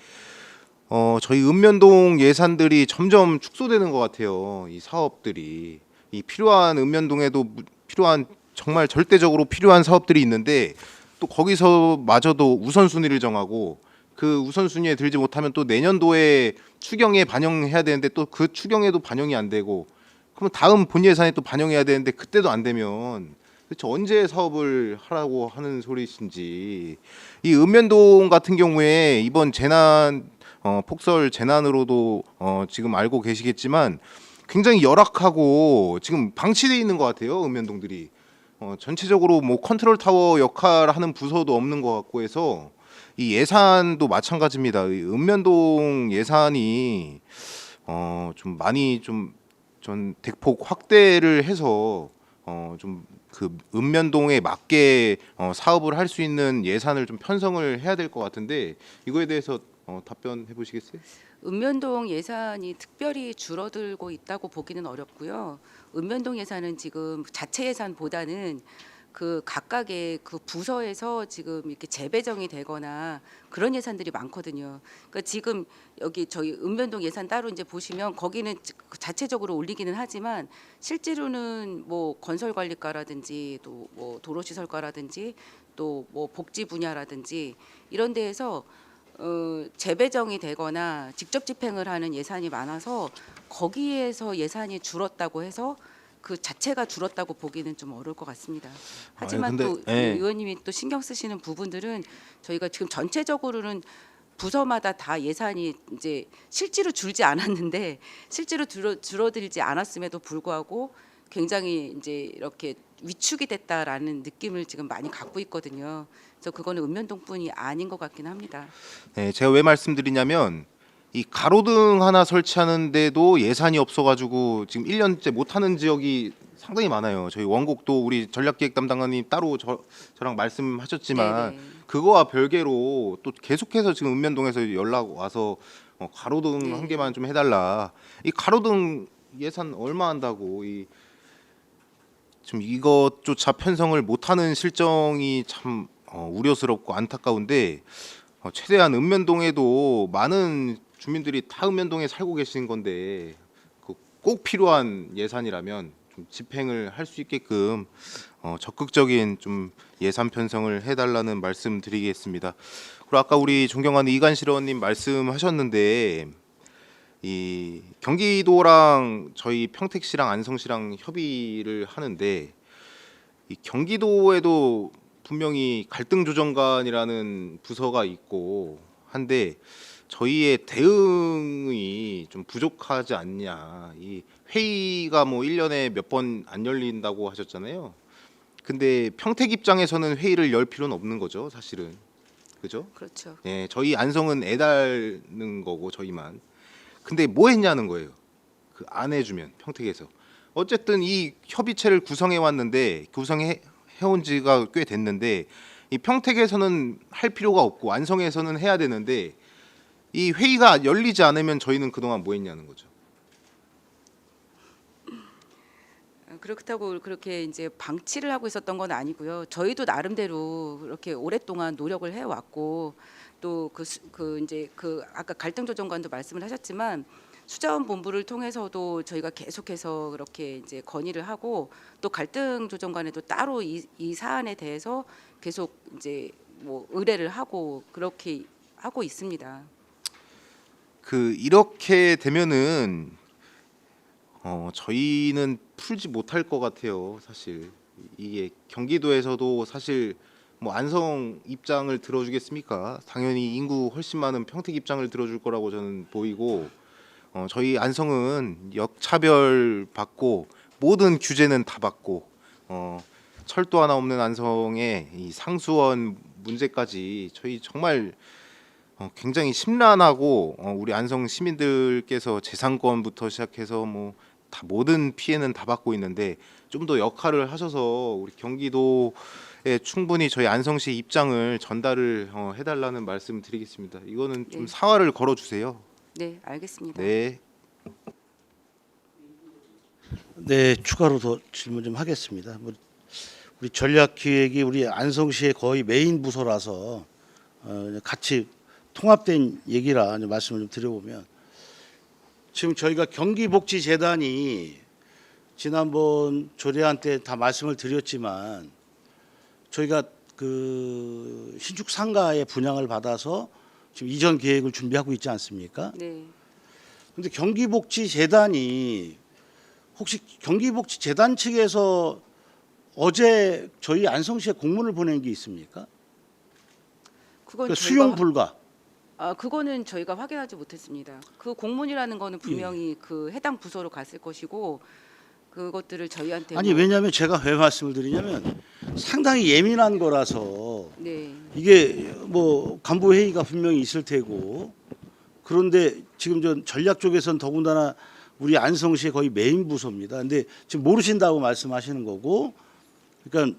저희 읍면동 예산들이 점점 축소되는 것 같아요. 이 사업들이 이 필요한 읍면동에도 필요한 정말 절대적으로 필요한 사업들이 있는데 또 거기서마저도 우선순위를 정하고 그 우선순위에 들지 못하면 또 내년도에 추경에 반영해야 되는데 또 그 추경에도 반영이 안 되고 그러면 다음 본 예산에 또 반영해야 되는데 그때도 안 되면 도대체 언제 사업을 하라고 하는 소리신지. 이 읍면동 같은 경우에 이번 재난 폭설 재난으로도 지금 알고 계시겠지만 굉장히 열악하고 지금 방치돼 있는 것 같아요. 읍면동들이 전체적으로 뭐 컨트롤 타워 역할하는 부서도 없는 것 같고 해서 이 예산도 마찬가지입니다. 이 읍면동 예산이 좀 많이 좀 전 대폭 확대를 해서 좀 그 읍면동에 맞게 사업을 할 수 있는 예산을 좀 편성을 해야 될 것 같은데 이거에 대해서 답변해 보시겠어요? 읍면동 예산이 특별히 줄어들고 있다고 보기는 어렵고요. 읍면동 예산은 지금 자체 예산보다는 그 각각의 그 부서에서 지금 이렇게 재배정이 되거나 그런 예산들이 많거든요. 그러니까 지금 여기 저희 읍면동 예산 따로 이제 보시면 거기는 자체적으로 올리기는 하지만 실제로는 뭐 건설관리과라든지 또 뭐 도로시설과라든지 또 뭐 복지 분야라든지 이런 데에서 재배정이 되거나 직접 집행을 하는 예산이 많아서 거기에서 예산이 줄었다고 해서 그 자체가 줄었다고 보기는 좀 어려울 것 같습니다. 하지만 근데, 또 예. 의원님이 또 신경 쓰시는 부분들은 저희가 지금 전체적으로는 부서마다 다 예산이 이제 실제로 줄지 않았는데 실제로 줄어들지 않았음에도 불구하고 굉장히 이제 이렇게 위축이 됐다라는 느낌을 지금 많이 갖고 있거든요. 그래서 그거는 읍면동뿐이 아닌 것 같긴 합니다. 네, 제가 왜 말씀드리냐면 이 가로등 하나 설치하는데도 예산이 없어가지고 지금 1년째 못하는 지역이 상당히 많아요. 저희 원곡도 우리 전략기획 담당관님 따로 저랑 말씀하셨지만 네네. 그거와 별개로 또 계속해서 지금 읍면동에서 연락 와서 가로등 네. 한 개만 좀 해달라. 이 가로등 예산 얼마 한다고 좀 이것조차 편성을 못하는 실정이 참 우려스럽고 안타까운데 최대한 읍면동에도 많은 주민들이 다 읍면동에 살고 계신 건데 그 꼭 필요한 예산이라면 좀 집행을 할 수 있게끔 적극적인 좀 예산 편성을 해달라는 말씀드리겠습니다. 그리고 아까 우리 존경하는 이관실 의원님 말씀하셨는데 이 경기도랑 저희 평택시랑 안성시랑 협의를 하는데 이 경기도에도 분명히 갈등조정관이라는 부서가 있고 한데 저희의 대응이 좀 부족하지 않냐. 이 회의가 뭐 1년에 몇 번 안 열린다고 하셨잖아요. 근데 평택 입장에서는 회의를 열 필요는 없는 거죠, 사실은. 그죠? 그렇죠. 예, 저희 안성은 애달는 거고 저희만. 근데 뭐 했냐는 거예요. 그 안 해주면 평택에서. 어쨌든 이 협의체를 구성해 왔는데 구성해 온 지가 꽤 됐는데 이 평택에서는 할 필요가 없고 안성에서는 해야 되는데 이 회의가 열리지 않으면 저희는 그동안 뭐 했냐는 거죠. 그렇다고 그렇게 이제 방치를 하고 있었던 건 아니고요. 저희도 나름대로 그렇게 오랫동안 노력을 해왔고 또 그 이제 그 아까 갈등조정관도 말씀을 하셨지만 수자원본부를 통해서도 저희가 계속해서 그렇게 이제 건의를 하고 또 갈등조정관에도 따로 이 사안에 대해서 계속 이제 뭐 의뢰를 하고 그렇게 하고 있습니다. 그 이렇게 되면은 저희는 풀지 못할 것 같아요. 사실 이게 경기도에서도 사실 뭐 안성 입장을 들어주겠습니까? 당연히 인구 훨씬 많은 평택 입장을 들어줄 거라고 저는 보이고 저희 안성은 역차별 받고 모든 규제는 다 받고 철도 하나 없는 안성의 이 상수원 문제까지 저희 정말 굉장히 심란하고 우리 안성 시민들께서 재산권부터 시작해서 뭐 다 모든 피해는 다 받고 있는데 좀 더 역할을 하셔서 우리 경기도에 충분히 저희 안성시 입장을 전달을 해달라는 말씀 드리겠습니다. 이거는 좀 네. 사활을 걸어주세요. 네, 알겠습니다. 네. 네, 추가로 더 질문 좀 하겠습니다. 우리 전략기획이 우리 안성시의 거의 메인 부서라서 같이 통합된 얘기라 말씀을 좀 드려보면 지금 저희가 경기복지재단이 지난번 조례안 때 다 말씀을 드렸지만 저희가 그 신축 상가의 분양을 받아서 지금 이전 계획을 준비하고 있지 않습니까? 네. 근데 경기복지재단이 혹시 경기복지재단 측에서 어제 저희 안성시에 공문을 보낸 게 있습니까? 그건 그 저희가 수용 불가. 그거는 저희가 확인하지 못했습니다. 그 공문이라는 거는 분명히 그 해당 부서로 갔을 것이고 그것들을 저희한테 아니 뭐- 왜냐하면 제가 왜 말씀을 드리냐면 상당히 예민한 거라서 네. 이게 뭐 간부 회의가 분명히 있을 테고 그런데 지금 전 전략 쪽에선 더군다나 우리 안성시의 거의 메인 부서입니다. 근데 지금 모르신다고 말씀하시는 거고 그러니까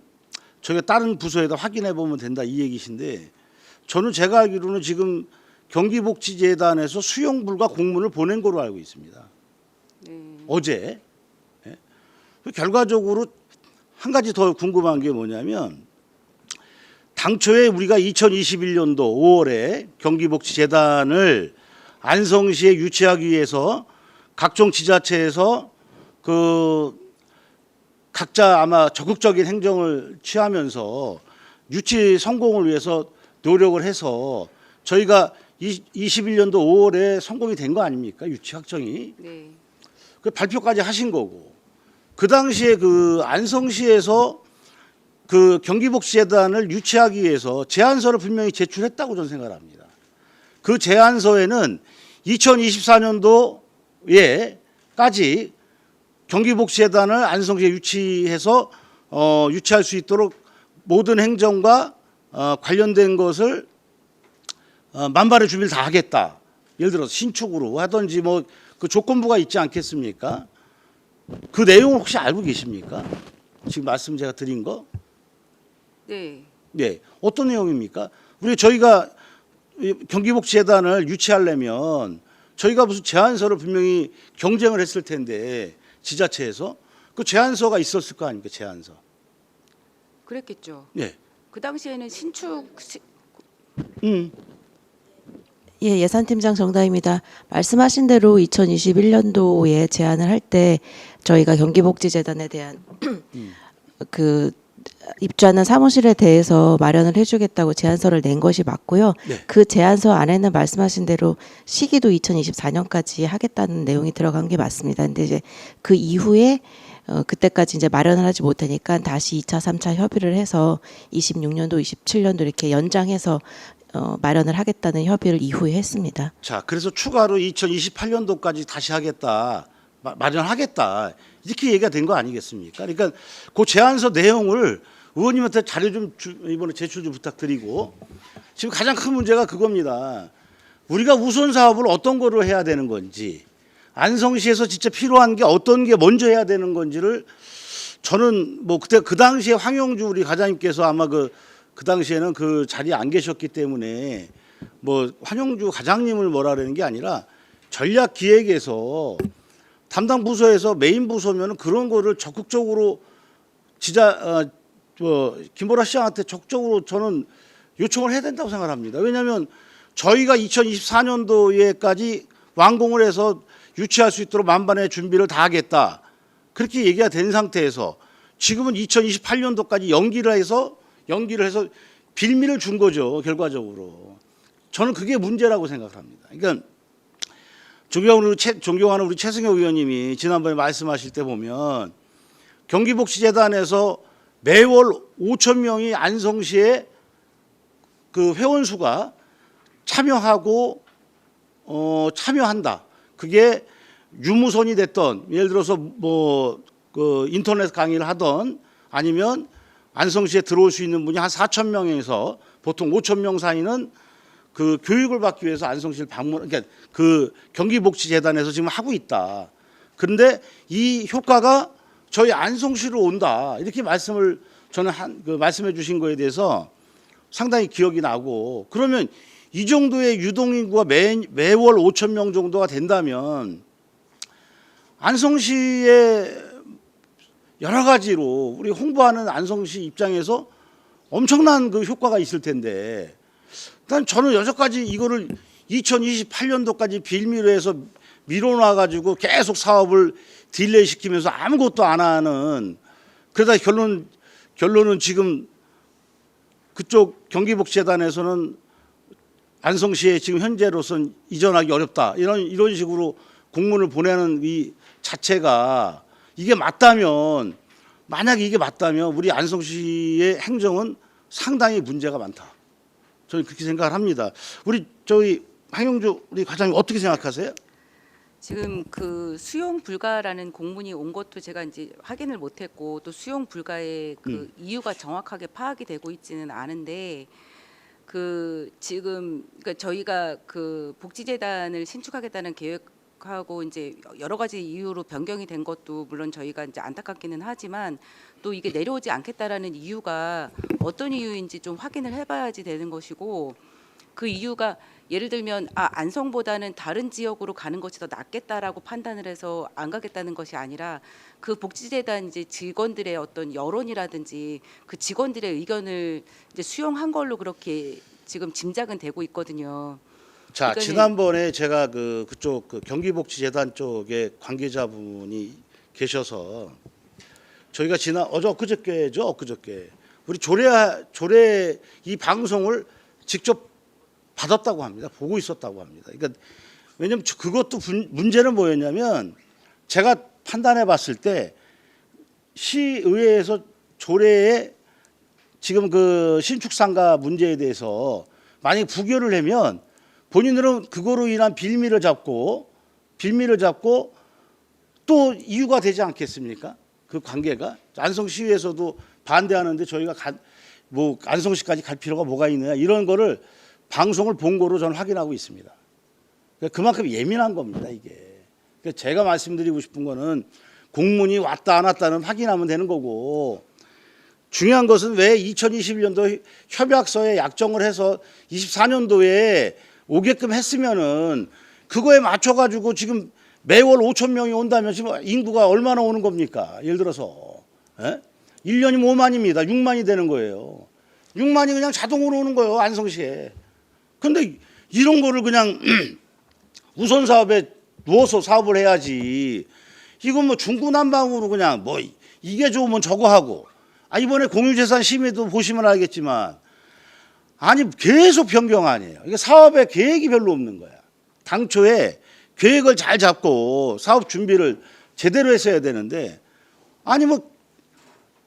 저희가 다른 부서에다 확인해 보면 된다 이 얘기신데 저는 제가 알기로는 지금 경기복지재단에서 수용불가 공문을 보낸 거로 알고 있습니다. 네. 어제. 예. 결과적으로 한 가지 더 궁금한 게 뭐냐면 당초에 우리가 2021년도 5월에 경기복지재단을 안성시에 유치하기 위해서 각종 지자체에서 그 각자 아마 적극적인 행정을 취하면서 유치 성공을 위해서 노력을 해서 저희가 21년도 5월에 성공이 된 거 아닙니까? 유치 확정이. 네. 그 발표까지 하신 거고 그 당시에 그 안성시에서 그 경기복지재단을 유치하기 위해서 제안서를 분명히 제출했다고 저는 생각을 합니다. 그 제안서에는 2024년도에까지 경기복지재단을 안성시에 유치해서 유치할 수 있도록 모든 행정과 관련된 것을 만반의 준비를 다 하겠다. 예를 들어서 신축으로 하든지 뭐 그 조건부가 있지 않겠습니까? 그 내용을 혹시 알고 계십니까? 지금 말씀 제가 드린 거? 네. 네. 어떤 내용입니까? 저희가 경기복지재단을 유치하려면 저희가 무슨 제안서를 분명히 경쟁을 했을 텐데 지자체에서 그 제안서가 있었을 거 아닙니까? 제안서. 그랬겠죠. 네. 그 당시에는 신축 예, 예산팀장 정다입니다. 말씀하신 대로 2021년도에 제안을 할 때 저희가 경기복지재단에 대한 그 입주하는 사무실에 대해서 마련을 해주겠다고 제안서를 낸 것이 맞고요. 네. 그 제안서 안에는 말씀하신 대로 시기도 2024년까지 하겠다는 내용이 들어간 게 맞습니다. 근데 이제 그 이후에 그때까지 이제 마련을 하지 못하니까 다시 2차, 3차 협의를 해서 26년도, 27년도 이렇게 연장해서 마련을 하겠다는 협의를 이후에 했습니다. 자, 그래서 추가로 2028년도까지 다시 하겠다, 마련하겠다 이렇게 얘기가 된 거 아니겠습니까? 그러니까 그 제안서 내용을 의원님한테 자료 좀 이번에 제출 좀 부탁드리고 지금 가장 큰 문제가 그겁니다. 우리가 우선 사업을 어떤 거로 해야 되는 건지 안성시에서 진짜 필요한 게 어떤 게 먼저 해야 되는 건지를 저는 뭐 그때 그 당시에 황영주 우리 과장님께서 아마 그 당시에는 그 자리에 안 계셨기 때문에 뭐 황영주 과장님을 뭐라 그러는 게 아니라 전략기획에서 담당 부서에서 메인 부서면은 그런 거를 적극적으로 김보라 시장한테 적극적으로 저는 요청을 해야 된다고 생각합니다. 왜냐하면 저희가 2024년도에까지 완공을 해서 유치할 수 있도록 만반의 준비를 다 하겠다. 그렇게 얘기가 된 상태에서 지금은 2028년도까지 연기를 해서 빌미를 준 거죠. 결과적으로. 저는 그게 문제라고 생각합니다. 그러니까 존경하는 우리 최승혁 의원님이 지난번에 말씀하실 때 보면 경기복지재단에서 매월 5천 명이 안성시에 그 회원수가 참여한다. 그게 유무선이 됐던 예를 들어서 뭐 그 인터넷 강의를 하던 아니면 안성시에 들어올 수 있는 분이 한 4천 명에서 보통 5천 명 사이는 그 교육을 받기 위해서 안성시를 그러니까 그 경기복지재단에서 지금 하고 있다. 그런데 이 효과가 저희 안성시로 온다. 이렇게 말씀을 저는 말씀해 주신 거에 대해서 상당히 기억이 나고 그러면 이 정도의 유동인구가 매월 5천 명 정도가 된다면 안성시의 여러 가지로 우리 홍보하는 안성시 입장에서 엄청난 그 효과가 있을 텐데 일단 저는 여태까지 이거를 2028년도까지 빌미로 해서 밀어놔 가지고 계속 사업을 딜레이 시키면서 아무것도 안 하는 그러다 결론은 지금 그쪽 경기복지재단에서는 안성시에 지금 현재로선 이전하기 어렵다 이런 식으로 공문을 보내는 이 자체가 이게 맞다면 만약에 이게 맞다면 우리 안성시의 행정은 상당히 문제가 많다. 저는 그렇게 생각을 합니다. 저희 황영주 우리 과장님 어떻게 생각하세요? 지금 그 수용 불가라는 공문이 온 것도 제가 이제 확인을 못했고 또 수용 불가의 그 이유가 정확하게 파악이 되고 있지는 않은데 그 지금 그러니까 저희가 그 복지재단을 신축하겠다는 계획하고 이제 여러 가지 이유로 변경이 된 것도 물론 저희가 이제 안타깝기는 하지만 또 이게 내려오지 않겠다라는 이유가 어떤 이유인지 좀 확인을 해봐야지 되는 것이고 그 이유가 예를 들면 안성보다는 다른 지역으로 가는 것이 더 낫겠다라고 판단을 해서 안 가겠다는 것이 아니라 그 복지재단 이제 직원들의 어떤 여론이라든지 그 직원들의 의견을 이제 수용한 걸로 그렇게 지금 짐작은 되고 있거든요. 자, 그러니까는- 지난번에 제가 그쪽 경기복지재단 쪽에 관계자분이 계셔서 저희가 엊그저께 우리 조례 이 방송을 직접 받았다고 합니다. 보고 있었다고 합니다. 그러니까 왜냐하면 그것도 문제는 뭐였냐면 제가 판단해 봤을 때 시의회에서 조례에 지금 그 신축상가 문제에 대해서 만약 부결을 하면 본인들은 그거로 인한 빌미를 잡고 또 이유가 되지 않겠습니까? 그 관계가 안성시에서도 반대하는데 저희가 뭐 안성시까지 갈 필요가 뭐가 있느냐 이런 거를 방송을 본 거로 저는 확인하고 있습니다. 그러니까 그만큼 예민한 겁니다 이게. 그러니까 제가 말씀드리고 싶은 거는 공문이 왔다 안 왔다는 확인하면 되는 거고 중요한 것은 왜 2021년도 협약서에 약정을 해서 24년도에 오게끔 했으면은 그거에 맞춰가지고 지금 매월 5천 명이 온다면 지금 인구가 얼마나 오는 겁니까? 예를 들어서 1년이면 5만입니다. 6만이 되는 거예요. 6만이 그냥 자동으로 오는 거예요. 안성시에. 근데 이런 거를 그냥 우선 사업에 누워서 사업을 해야지. 이건 뭐 중구난방으로 그냥 뭐 이게 좋으면 저거 하고. 이번에 공유재산 심의도 보시면 알겠지만 아니 계속 변경 아니에요. 이게 사업에 계획이 별로 없는 거야. 당초에 계획을 잘 잡고 사업 준비를 제대로 했어야 되는데 아니 뭐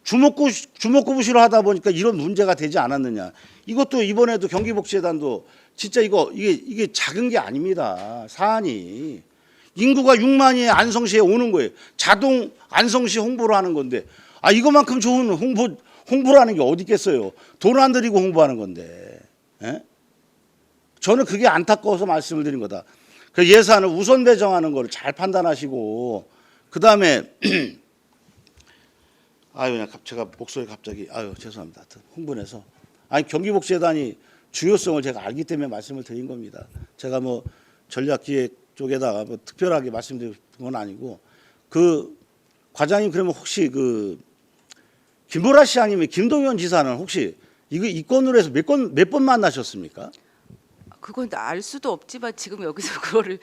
주먹구부시로 하다 보니까 이런 문제가 되지 않았느냐. 이것도 이번에도 경기복지재단도 진짜 이게 작은 게 아닙니다. 사안이 인구가 6만이 안성시에 오는 거예요. 자동 안성시 홍보를 하는 건데 이거만큼 좋은 홍보라는 게 어디 있겠어요. 돈 안 들이고 홍보하는 건데. 저는 그게 안타까워서 말씀을 드린 거다. 그 예산을 우선 배정하는 거를 잘 판단하시고 그다음에 그냥 제가 목소리 갑자기 죄송합니다. 하여튼 흥분해서 경기복지재단이 중요성을 제가 알기 때문에 말씀을 드린 겁니다. 제가 뭐 전략기획 쪽에다가 뭐 특별하게 말씀드린 건 아니고 그 과장님 그러면 혹시 그 김보라 시장님이 김동연 지사는 혹시 이 건으로 해서 몇 번 만나셨습니까? 그건 알 수도 없지만 지금 여기서 그거를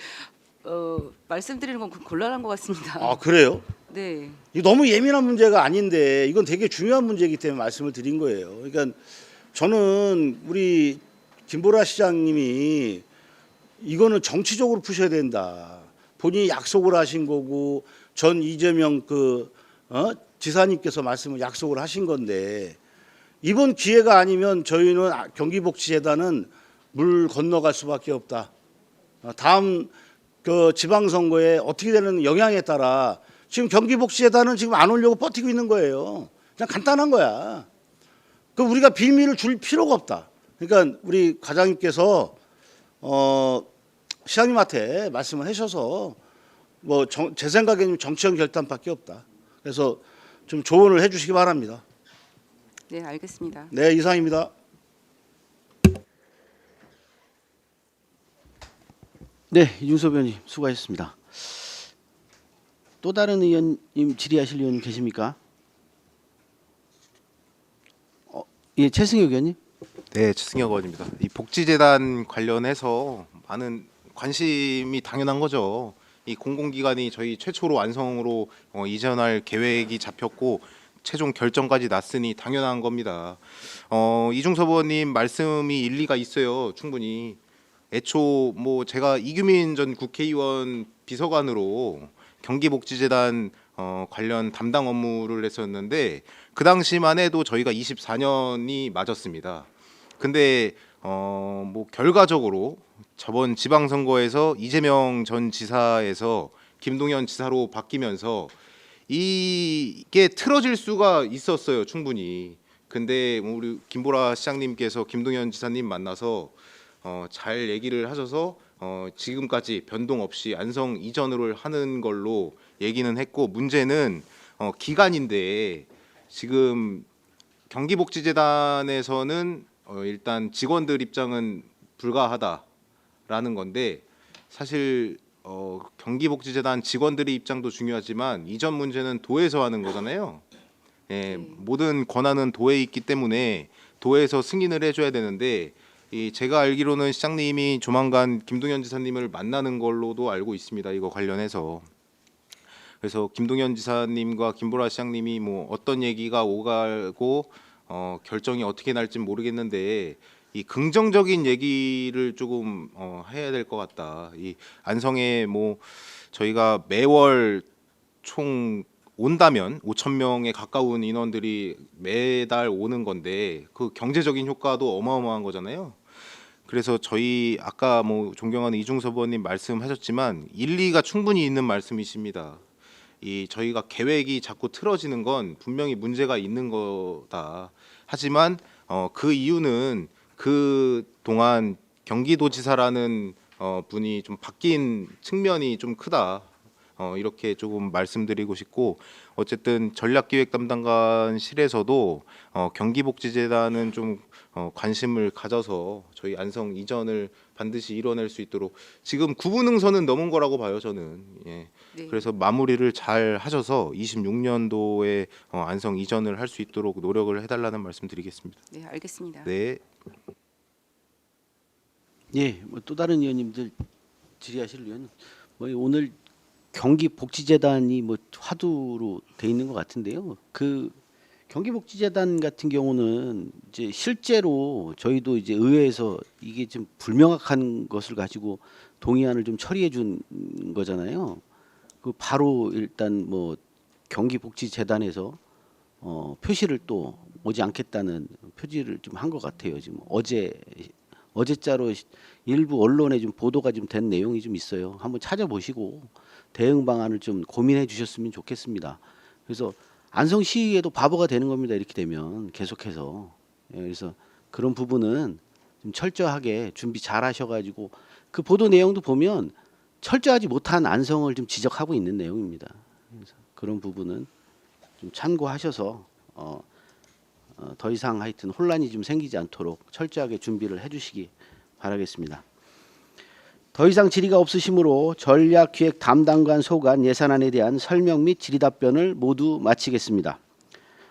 말씀드리는 건 곤란한 것 같습니다. 그래요? 네. 이거 너무 예민한 문제가 아닌데 이건 되게 중요한 문제이기 때문에 말씀을 드린 거예요. 그러니까 저는 우리 김보라 시장님이 이거는 정치적으로 푸셔야 된다. 본인이 약속을 하신 거고 전 이재명 지사님께서 말씀을 약속을 하신 건데 이번 기회가 아니면 저희는 경기복지재단은 물 건너갈 수밖에 없다. 다음 그 지방선거에 어떻게 되는 영향에 따라 지금 경기복지재단은 지금 안 오려고 버티고 있는 거예요. 그냥 간단한 거야. 그 우리가 빌미를 줄 필요가 없다. 그러니까 우리 과장님께서 시장님한테 말씀을 하셔서 뭐 제 생각에는 정치적 결단밖에 없다. 그래서 좀 조언을 해주시기 바랍니다. 네, 알겠습니다. 네, 이상입니다. 네, 이준섭 의원님 수고하셨습니다. 또 다른 의원님 질의하실 의원님 계십니까? 예, 최승혁 의원님. 네, 최승혁 의원입니다. 이 복지재단 관련해서 많은 관심이 당연한 거죠. 이 공공기관이 저희 최초로 안성으로 이전할 계획이 잡혔고 최종 결정까지 났으니 당연한 겁니다. 이중섭 의원님 말씀이 일리가 있어요. 충분히. 애초 뭐 제가 이규민 전 국회의원 비서관으로 경기복지재단 관련 담당 업무를 했었는데 그 당시만 해도 저희가 24년이 맞았습니다. 근데 뭐 결과적으로 저번 지방선거에서 이재명 전 지사에서 김동연 지사로 바뀌면서 이게 틀어질 수가 있었어요, 충분히. 근데 뭐 우리 김보라 시장님께서 김동연 지사님 만나서 잘 얘기를 하셔서 지금까지 변동 없이 안성 이전을 하는 걸로 얘기는 했고, 문제는 기간인데 지금 경기복지재단에서는 일단 직원들 입장은 불가하다라는 건데, 사실 경기복지재단 직원들의 입장도 중요하지만 이전 문제는 도에서 하는 거잖아요. 예, 모든 권한은 도에 있기 때문에 도에서 승인을 해줘야 되는데, 제가 알기로는 시장님이 조만간 김동연 지사님을 만나는 걸로도 알고 있습니다. 이거 관련해서. 그래서 김동연 지사님과 김보라 시장님이 뭐 어떤 얘기가 오가고 결정이 어떻게 날지 모르겠는데, 이 긍정적인 얘기를 조금 해야 될 것 같다. 이 안성에 뭐 저희가 매월 총 온다면 5천 명에 가까운 인원들이 매달 오는 건데, 그 경제적인 효과도 어마어마한 거잖아요. 그래서 저희 아까 뭐 존경하는 이중섭 의원님 말씀하셨지만 일리가 충분히 있는 말씀이십니다. 이 저희가 계획이 자꾸 틀어지는 건 분명히 문제가 있는 거다. 하지만 그 이유는 그 동안 경기도지사라는 분이 좀 바뀐 측면이 좀 크다. 이렇게 조금 말씀드리고 싶고, 어쨌든 전략기획담당관실에서도 경기복지재단은 좀 관심을 가져서 저희 안성 이전을 반드시 이뤄낼 수 있도록, 지금 구분응선은 넘은 거라고 봐요, 저는. 예. 네. 그래서 마무리를 잘 하셔서 26년도에 안성 이전을 할 수 있도록 노력을 해달라는 말씀드리겠습니다. 네, 알겠습니다. 네. 예, 뭐 또 다른 의원님들 질의하실 의원, 뭐 오늘 경기복지재단이 뭐 화두로 돼 있는 것 같은데요. 그 경기복지재단 같은 경우는 이제 실제로 저희도 이제 의회에서 이게 좀 불명확한 것을 가지고 동의안을 좀 처리해 준 거잖아요. 그 바로 일단 뭐 경기복지재단에서 표시를 또 오지 않겠다는 표지를 좀 한 것 같아요. 지금 어제자로 일부 언론에 좀 보도가 좀 된 내용이 좀 있어요. 한번 찾아보시고 대응 방안을 좀 고민해 주셨으면 좋겠습니다. 그래서 안성시에도 바보가 되는 겁니다. 이렇게 되면 계속해서. 예, 그래서 그런 부분은 좀 철저하게 준비 잘 하셔가지고, 그 보도 내용도 보면 철저하지 못한 안성을 좀 지적하고 있는 내용입니다. 그래서 그런 부분은 좀 참고하셔서 더 이상 하여튼 혼란이 좀 생기지 않도록 철저하게 준비를 해주시기 바라겠습니다. 더 이상 질의가 없으시므로 전략기획 담당관 소관 예산안에 대한 설명 및 질의 답변을 모두 마치겠습니다.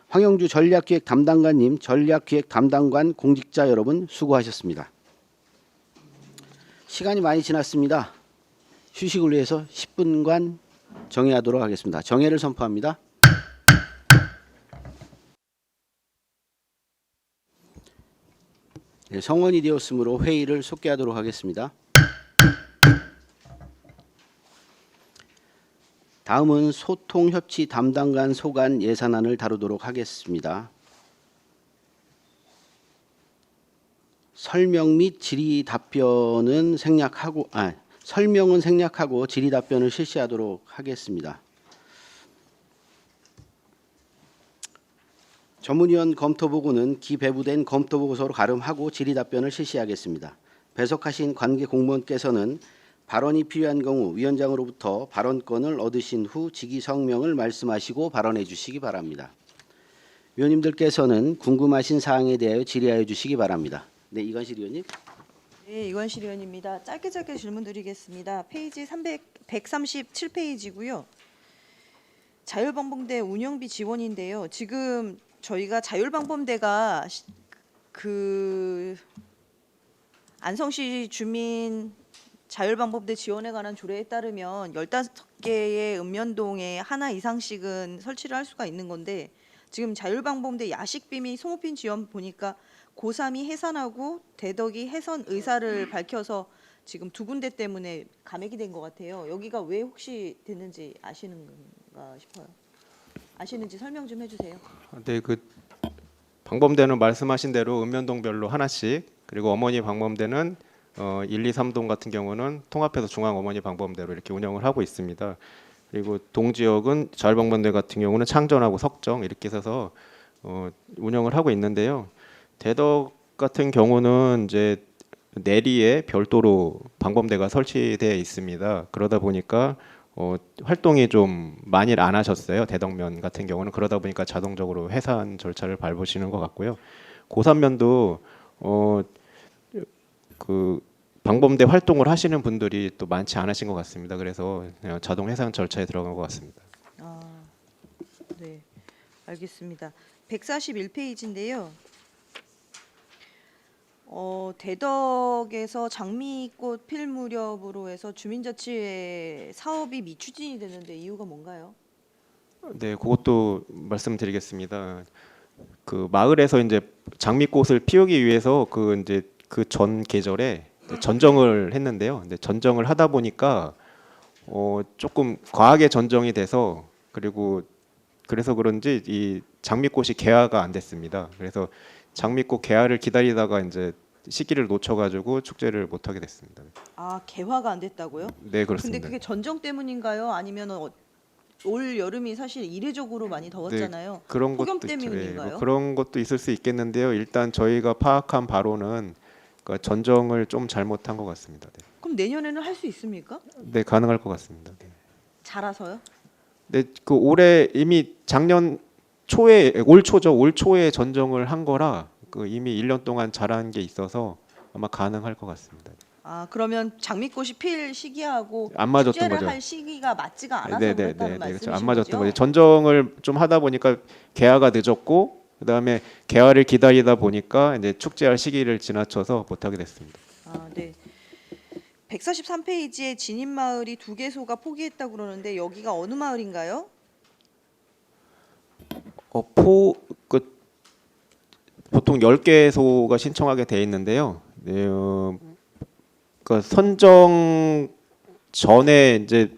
황영주 전략기획 담당관님, 전략기획 담당관 공직자 여러분 수고하셨습니다. 시간이 많이 지났습니다. 휴식을 위해서 10분간 정회하도록 하겠습니다. 정회를 선포합니다. 네, 성원이 되었으므로 회의를 속개하도록 하겠습니다. 다음은 소통협치 담당관 소관 예산안을 다루도록 하겠습니다. 설명 및 질의 답변은 설명은 생략하고 질의 답변을 실시하도록 하겠습니다. 전문위원 검토보고는 기배부된 검토보고서로 가름하고 질의 답변을 실시하겠습니다. 배석하신 관계 공무원께서는 발언이 필요한 경우 위원장으로부터 발언권을 얻으신 후 직위 성명을 말씀하시고 발언해 주시기 바랍니다. 위원님들께서는 궁금하신 사항에 대하여 질의하여 주시기 바랍니다. 네, 이관실 의원님. 네, 이관실 의원입니다. 짧게 질문드리겠습니다. 페이지 137페이지고요. 자율방범대 운영비 지원인데요. 지금 저희가 자율방범대가 그 안성시 주민 자율방범대 지원에 관한 조례에 따르면 15개의 읍면동에 하나 이상씩은 설치를 할 수가 있는 건데, 지금 자율방범대 야식비 및 소모품 지원 보니까 고3이 해산하고 대덕이 해선 의사를 밝혀서 지금 두 군데 때문에 감액이 된 것 같아요. 여기가 왜 혹시 됐는지 아시는가 싶어요. 아시는지 설명 좀 해주세요. 네, 그 방범대는 말씀하신 대로 읍면동별로 하나씩 그리고 어머니 방범대는 1, 2, 3동 같은 경우는 통합해서 중앙 어머니 방범대로 이렇게 운영을 하고 있습니다. 그리고 동지역은 자율방범대 같은 경우는 창전하고 석정 이렇게 해서 운영을 하고 있는데요. 대덕 같은 경우는 이제 내리에 별도로 방범대가 설치되어 있습니다. 그러다 보니까 활동이 좀 많이 안 하셨어요. 대덕면 같은 경우는 그러다 보니까 자동적으로 해산 절차를 밟으시는 것 같고요. 고산면도 그 방범대 활동을 하시는 분들이 또 많지 않으신 것 같습니다. 그래서 그냥 자동 해산 절차에 들어간 것 같습니다. 아, 네, 알겠습니다. 141페이지인데요. 대덕에서 장미꽃 필 무렵으로 해서 주민자치회 사업이 미추진이 되는데 이유가 뭔가요? 네, 그것도 말씀드리겠습니다. 그 마을에서 이제 장미꽃을 피우기 위해서 그 이제 그 전 계절에 전정을 했는데요. 근데 전정을 하다 보니까 조금 과하게 전정이 돼서 그리고 그래서 그런지 이 장미꽃이 개화가 안 됐습니다. 그래서 장미꽃 개화를 기다리다가 이제 시기를 놓쳐가지고 축제를 못 하게 됐습니다. 아, 개화가 안 됐다고요? 네, 근데 그렇습니다. 그게 전정 때문인가요? 아니면 올 여름이 사실 이례적으로 많이 더웠잖아요. 그런 폭염 것도 있죠. 때문인가요? 뭐 그런 것도 있을 수 있겠는데요. 일단 저희가 파악한 바로는 그러니까 전정을 좀 잘못한 것 같습니다. 네, 그럼 내년에는 할 수 있습니까? 네, 가능할 것 같습니다. 네. 자라서요? 네, 그 올해 이미 작년 초에 올 초에 전정을 한 거라 그 이미 1년 동안 자란 게 있어서 아마 가능할 것 같습니다. 아, 그러면 장미꽃이 필 시기하고 안 맞았던 축제를 거죠. 할 시기가 맞지가 않아서 네, 그랬다는 그렇죠. 말씀이신 안 맞았던 거죠? 거죠. 전정을 좀 하다 보니까 개화가 늦었고 그다음에 개화를 기다리다 보니까 이제 축제할 시기를 지나쳐서 못 하게 됐습니다. 아, 네. 143페이지에 진입 마을이 2개소가 포기했다고 그러는데 여기가 어느 마을인가요? 보통 10개소가 신청하게 돼 있는데요. 네, 그 선정 전에 이제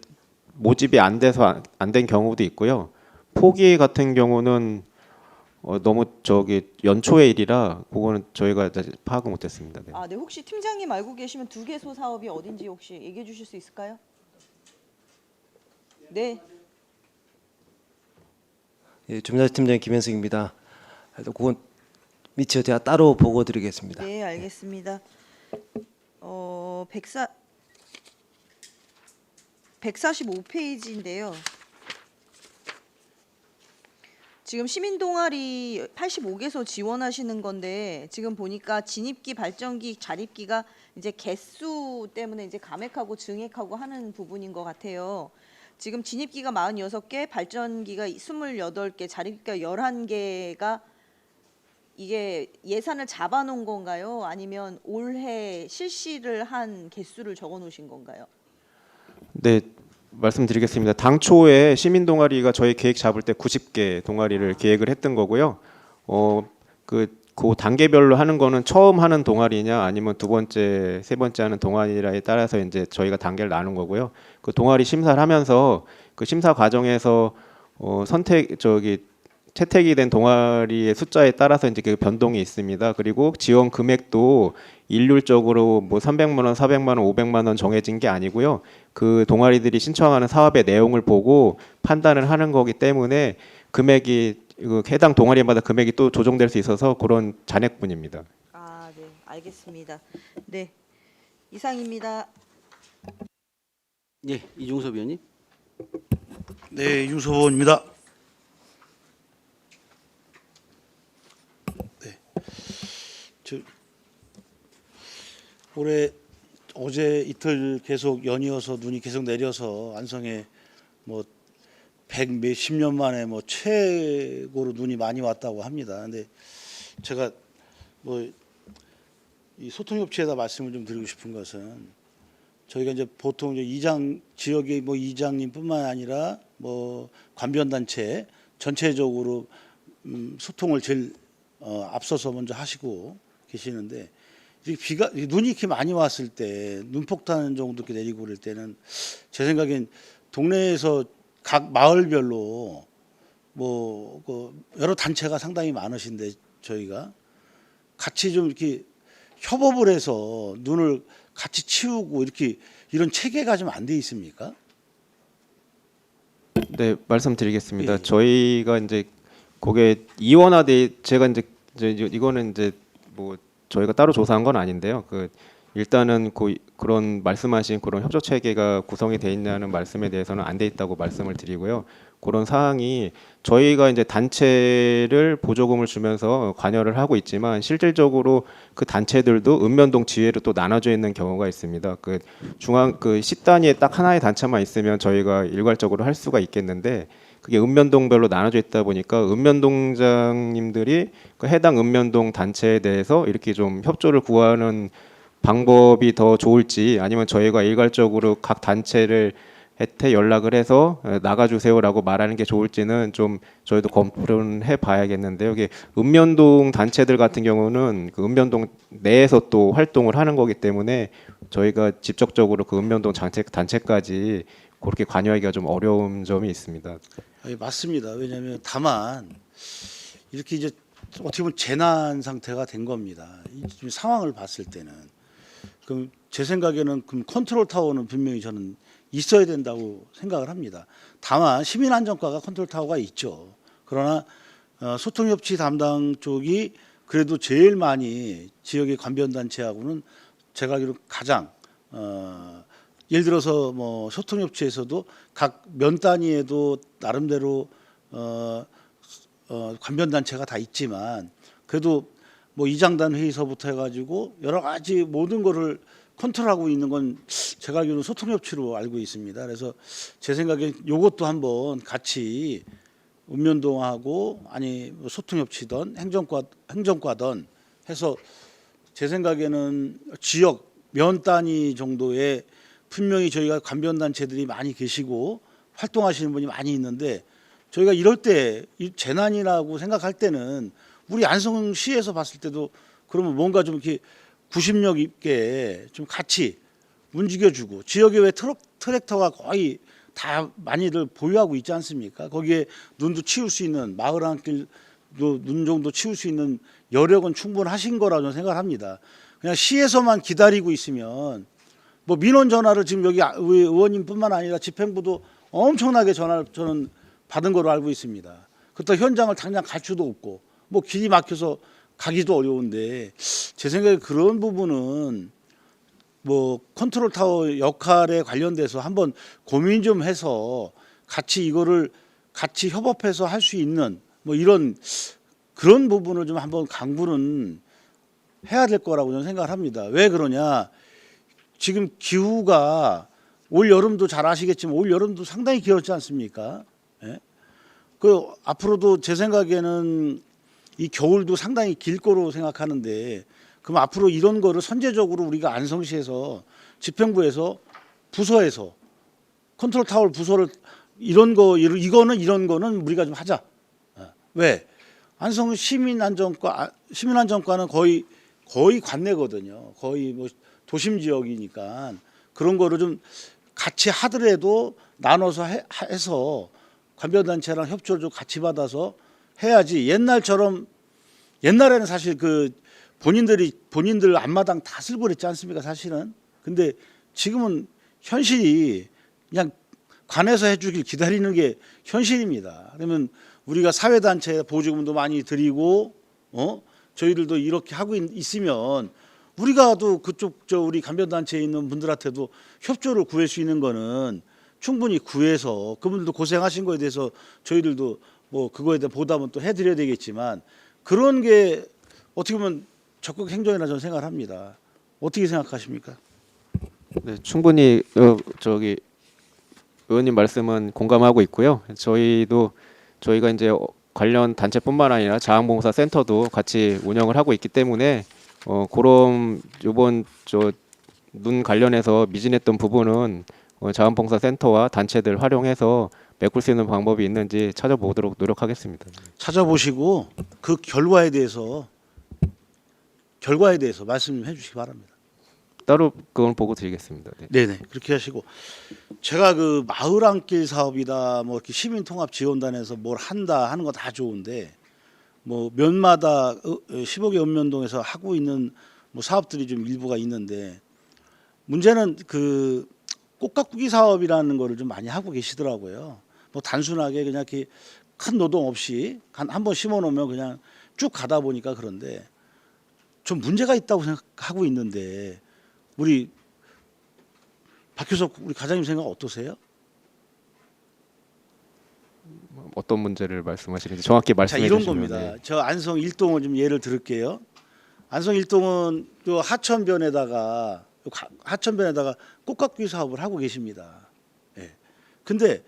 모집이 안 돼서 안 된 경우도 있고요. 포기 같은 경우는 너무 연초의 일이라 그거는 저희가 아직 파악을 못했습니다. 네. 아, 네. 혹시 팀장님 알고 계시면 2개소 사업이 어딘지 혹시 얘기해 주실 수 있을까요? 네. 예, 주민자치팀장 김현승입니다. 그건 미처 제가 따로 보고 드리겠습니다. 네, 알겠습니다. 145페이지인데요. 지금 시민 동아리 85개소 지원하시는 건데 지금 보니까 진입기, 발전기, 자립기가 이제 개수 때문에 이제 감액하고 증액하고 하는 부분인 것 같아요. 지금 진입기가 46개, 발전기가 28개, 자립기가 11개가 이게 예산을 잡아놓은 건가요? 아니면 올해 실시를 한 개수를 적어놓으신 건가요? 네, 말씀드리겠습니다. 당초에 시민 동아리가 저희 계획 잡을 때 90개 동아리를 계획을 했던 거고요. 그 단계별로 하는 거는 처음 하는 동아리냐 아니면 두 번째, 세 번째 하는 동아리냐에 따라서 이제 저희가 단계를 나눈 거고요. 그 동아리 심사를 하면서 그 심사 과정에서 채택이 된 동아리의 숫자에 따라서 이제 그 변동이 있습니다. 그리고 지원 금액도 일률적으로 뭐 300만 원, 400만 원, 500만 원 정해진 게 아니고요. 그 동아리들이 신청하는 사업의 내용을 보고 판단을 하는 거기 때문에 금액이 해당 동아리마다 금액이 또 조정될 수 있어서 그런 잔액분입니다. 아, 네, 알겠습니다. 네, 이상입니다. 예, 이중섭 위원님. 네, 유서원입니다. 네, 올해 어제 이틀 계속 연이어서 눈이 계속 내려서 안성에 뭐 100몇십 년 만에 뭐 최고로 눈이 많이 왔다고 합니다. 근데 제가 뭐 이 소통협치에다 말씀을 좀 드리고 싶은 것은 저희가 이제 보통 이제 지역의 뭐 이장님뿐만 아니라 뭐 관변단체 전체적으로 소통을 제일 앞서서 먼저 하시고 계시는데 눈이 이렇게 많이 왔을 때 눈폭탄 정도 이렇게 내리고 그럴 때는 제 생각엔 동네에서 각 마을별로 뭐 여러 단체가 상당히 많으신데 저희가 같이 좀 이렇게 협업을 해서 눈을 같이 치우고 이렇게 이런 체계가 좀 안 돼 있습니까? 네, 말씀드리겠습니다. 예. 저희가 이제 그게 이원화돼 제가 이제 이거는 이제 뭐 저희가 따로 조사한 건 아닌데요. 일단은 그런 말씀하신 그런 협조 체계가 구성이 돼 있냐는 말씀에 대해서는 안 돼 있다고 말씀을 드리고요. 그런 사항이 저희가 이제 단체를 보조금을 주면서 관여를 하고 있지만 실질적으로 그 단체들도 읍면동 지회로 또 나눠져 있는 경우가 있습니다. 그 시단위에 딱 하나의 단체만 있으면 저희가 일괄적으로 할 수가 있겠는데 그게 읍면동별로 나눠져 있다 보니까 읍면동장님들이 그 해당 읍면동 단체에 대해서 이렇게 좀 협조를 구하는 방법이 더 좋을지 아니면 저희가 일괄적으로 각 단체를 연락을 해서 나가주세요라고 말하는 게 좋을지는 좀 저희도 검토를 해봐야겠는데요. 이게 읍면동 단체들 같은 경우는 그 읍면동 내에서 또 활동을 하는 거기 때문에 저희가 직접적으로 그 읍면동 단체까지 그렇게 관여하기가 좀 어려운 점이 있습니다. 맞습니다. 왜냐하면 다만 이렇게 이제 어떻게 보면 재난 상태가 된 겁니다. 이 상황을 봤을 때는 그럼 제 생각에는 그럼 컨트롤 타워는 분명히 저는 있어야 된다고 생각을 합니다. 다만 시민안전과가 컨트롤 타워가 있죠. 그러나 소통협치 담당 쪽이 그래도 제일 많이 지역의 관변단체하고는 제가 알기로 가장 예를 들어서 뭐 소통협치에서도 각 면 단위에도 나름대로 관변단체가 다 있지만 그래도 뭐 이장단 회의서부터 해가지고 여러 가지 모든 거를 컨트롤하고 있는 건 제가 알기로는 소통협치로 알고 있습니다. 그래서 제 생각에 이것도 한번 같이 읍면동하고 아니 뭐 소통협치든 행정과든 해서 제 생각에는 지역 면 단위 정도의 분명히 저희가 관변단체들이 많이 계시고 활동하시는 분이 많이 있는데 저희가 이럴 때 이 재난이라고 생각할 때는 우리 안성시에서 봤을 때도 그러면 뭔가 좀 이렇게 구심력 있게 좀 같이 움직여주고 지역에 왜 트랙터가 거의 다 많이들 보유하고 있지 않습니까? 거기에 눈도 치울 수 있는 마을 한 길도 눈 정도 치울 수 있는 여력은 충분하신 거라고 저는 생각합니다. 그냥 시에서만 기다리고 있으면 뭐 민원 전화를 지금 여기 의원님뿐만 아니라 집행부도 엄청나게 전화를 저는 받은 거로 알고 있습니다. 그렇다고 현장을 당장 갈 수도 없고 뭐 길이 막혀서 가기도 어려운데 제 생각에 그런 부분은 뭐 컨트롤 타워 역할에 관련돼서 한번 고민 좀 해서 같이 이거를 같이 협업해서 할 수 있는 뭐 이런 그런 부분을 좀 한번 강구는 해야 될 거라고 저는 생각을 합니다. 왜 그러냐? 지금 기후가 올 여름도 잘 아시겠지만 올 여름도 상당히 길었지 않습니까? 예? 그 앞으로도 제 생각에는 이 겨울도 상당히 길 거로 생각하는데 그럼 앞으로 이런 거를 선제적으로 우리가 안성시에서 집행부에서 부서에서 컨트롤 타워 부서를 이런 거는 우리가 좀 하자. 왜? 안성 시민안전과는 거의 관내거든요. 거의 뭐 도심 지역이니까 그런 거를 좀 같이 하더라도 나눠서 해서 관변단체랑 협조를 좀 같이 받아서 해야지. 옛날에는 사실 그 본인들 앞마당 다 쓸고 그랬지 않습니까 사실은. 근데 지금은 현실이 그냥 관에서 해주길 기다리는 게 현실입니다. 그러면 우리가 사회단체 보조금도 많이 드리고 저희들도 이렇게 하고 있으면 우리가도 그쪽 우리 관변단체에 있는 분들한테도 협조를 구할 수 있는 거는 충분히 구해서 그분들도 고생하신 거에 대해서 저희들도 뭐 그거에 대한 보답은 또 해드려야 되겠지만 그런 게 어떻게 보면 적극 행정이라 저는 생각을 합니다. 어떻게 생각하십니까? 네, 충분히 의원님 말씀은 공감하고 있고요. 저희가 이제 관련 단체뿐만 아니라 자원봉사 센터도 같이 운영을 하고 있기 때문에 그런 이번 눈 관련해서 미진했던 부분은 자원봉사 센터와 단체들 활용해서 메꿀 수 있는 방법이 있는지 찾아보도록 노력하겠습니다. 찾아보시고 그 결과에 대해서 말씀해 주시기 바랍니다. 따로 그건 보고 드리겠습니다. 네. 네네 그렇게 하시고 제가 그 마을 한길 사업이다 뭐 이렇게 시민통합지원단에서 뭘 한다 하는 거 다 좋은데 뭐 면마다 15개 읍면동에서 하고 있는 뭐 사업들이 좀 일부가 있는데 문제는 그 꽃가꾸기 사업이라는 거를 좀 많이 하고 계시더라고요. 뭐 단순하게 그냥 이렇게 큰 노동 없이 한 번 심어 놓으면 그냥 쭉 가다 보니까 그런데 좀 문제가 있다고 생각하고 있는데 우리 박효석 우리 과장님 생각 어떠세요? 어떤 문제를 말씀하시는지 정확히 자, 말씀해 이런 주시면. 겁니다. 네. 저 안성 일동을 좀 예를 들을게요. 안성 일동은 요 하천변에다가 꽃가꾸기 사업을 하고 계십니다. 예. 근데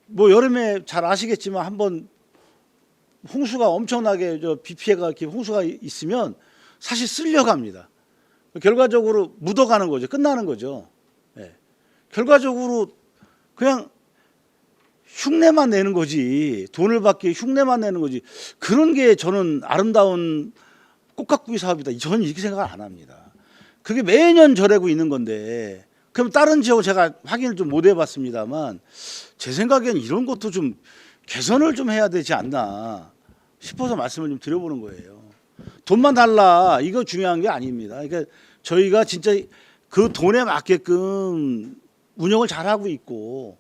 뭐 여름에 잘 아시겠지만 한번 홍수가 엄청나게 비 피해가 이렇게 홍수가 있으면 사실 쓸려갑니다. 결과적으로 묻어가는 거죠. 끝나는 거죠. 예. 결과적으로 그냥 흉내만 내는 거지. 돈을 받기 흉내만 내는 거지. 그런 게 저는 아름다운 꽃가꾸기 사업이다. 저는 이렇게 생각을 안 합니다. 그게 매년 저래고 있는 건데 그럼 다른 지역은 제가 확인을 좀 못 해봤습니다만 제 생각엔 이런 것도 좀 개선을 좀 해야 되지 않나 싶어서 말씀을 좀 드려보는 거예요. 돈만 달라 이거 중요한 게 아닙니다. 그러니까 저희가 진짜 그 돈에 맞게끔 운영을 잘하고 있고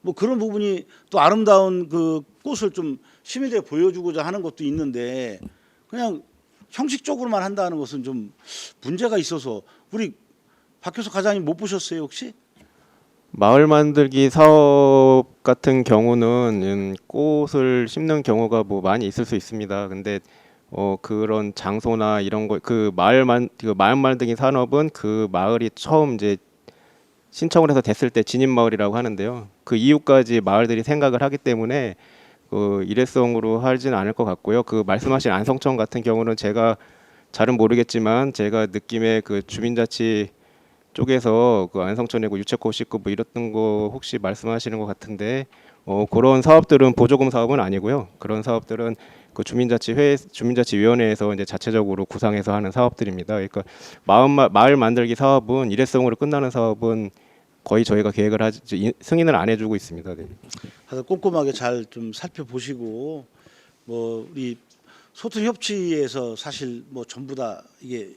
뭐 그런 부분이 또 아름다운 그 꽃을 좀 시민들에 보여주고자 하는 것도 있는데 그냥 형식적으로만 한다는 것은 좀 문제가 있어서 우리 박효석 과장님 못 보셨어요 혹시? 마을 만들기 사업 같은 경우는 꽃을 심는 경우가 뭐 많이 있을 수 있습니다. 근데 그런 장소나 이런 거 그 마을 만들기 산업은 그 마을이 처음 이제 신청을 해서 됐을 때 진입 마을이라고 하는데요. 그 이후까지 마을들이 생각을 하기 때문에 그 일회성으로 하지는 않을 것 같고요. 그 말씀하신 안성천 같은 경우는 제가 잘은 모르겠지만 제가 느낌에 그 주민자치 쪽에서 그 안성천에 그 유채꽃 심고 뭐 이랬던 거 혹시 말씀하시는 것 같은데 그런 사업들은 보조금 사업은 아니고요. 그런 사업들은 그 주민자치위원회에서 이제 자체적으로 구상해서 하는 사업들입니다. 그러니까 마을 만들기 사업은 일회성으로 끝나는 사업은 거의 저희가 계획을 승인을 안 해주고 있습니다. 네. 그래서 꼼꼼하게 잘 좀 살펴보시고 뭐 우리 소통협치에서 사실 뭐 전부 다 이게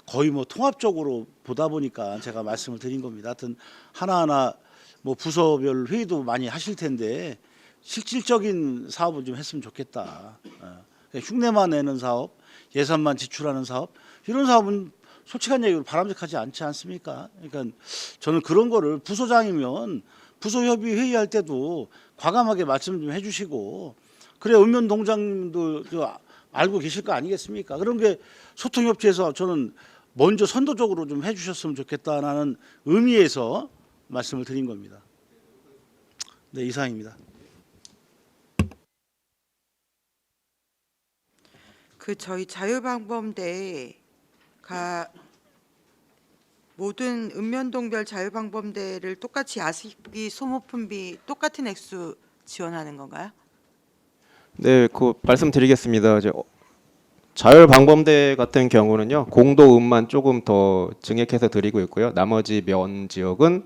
거의 뭐 통합적으로 보다 보니까 제가 말씀을 드린 겁니다. 하여튼 하나하나 뭐 부서별 회의도 많이 하실 텐데 실질적인 사업을 좀 했으면 좋겠다. 흉내만 내는 사업, 예산만 지출하는 사업 이런 사업은 솔직한 얘기로 바람직하지 않지 않습니까? 그러니까 저는 그런 거를 부서장이면 부서협의 회의할 때도 과감하게 말씀 좀 해주시고 그래 읍면동장도 알고 계실 거 아니겠습니까? 그런 게 소통협치에서 저는 먼저 선도적으로 좀 해주셨으면 좋겠다라는 의미에서 말씀을 드린 겁니다. 네, 이상입니다. 그 저희 자유방범대가 모든 읍면동별 자유방범대를 똑같이 야식비, 소모품비 똑같은 액수 지원하는 건가요? 네, 그 말씀드리겠습니다. 이제 자율방범대 같은 경우는요 공도읍만 조금 더 증액해서 드리고 있고요. 나머지 면 지역은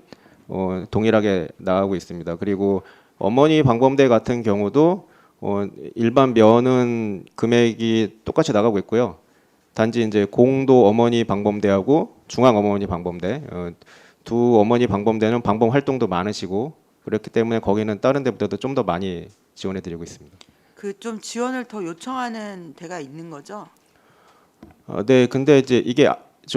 동일하게 나가고 있습니다. 그리고 어머니 방범대 같은 경우도 일반 면은 금액이 똑같이 나가고 있고요. 단지 이제 공도 어머니 방범대하고 중앙 어머니 방범대 두 어머니 방범대는 방범 활동도 많으시고 그렇기 때문에 거기는 다른 데보다도 좀 더 많이 지원해드리고 있습니다. 그 좀 지원을 더 요청하는 데가 있는 거죠? 네, 근데 이제 이게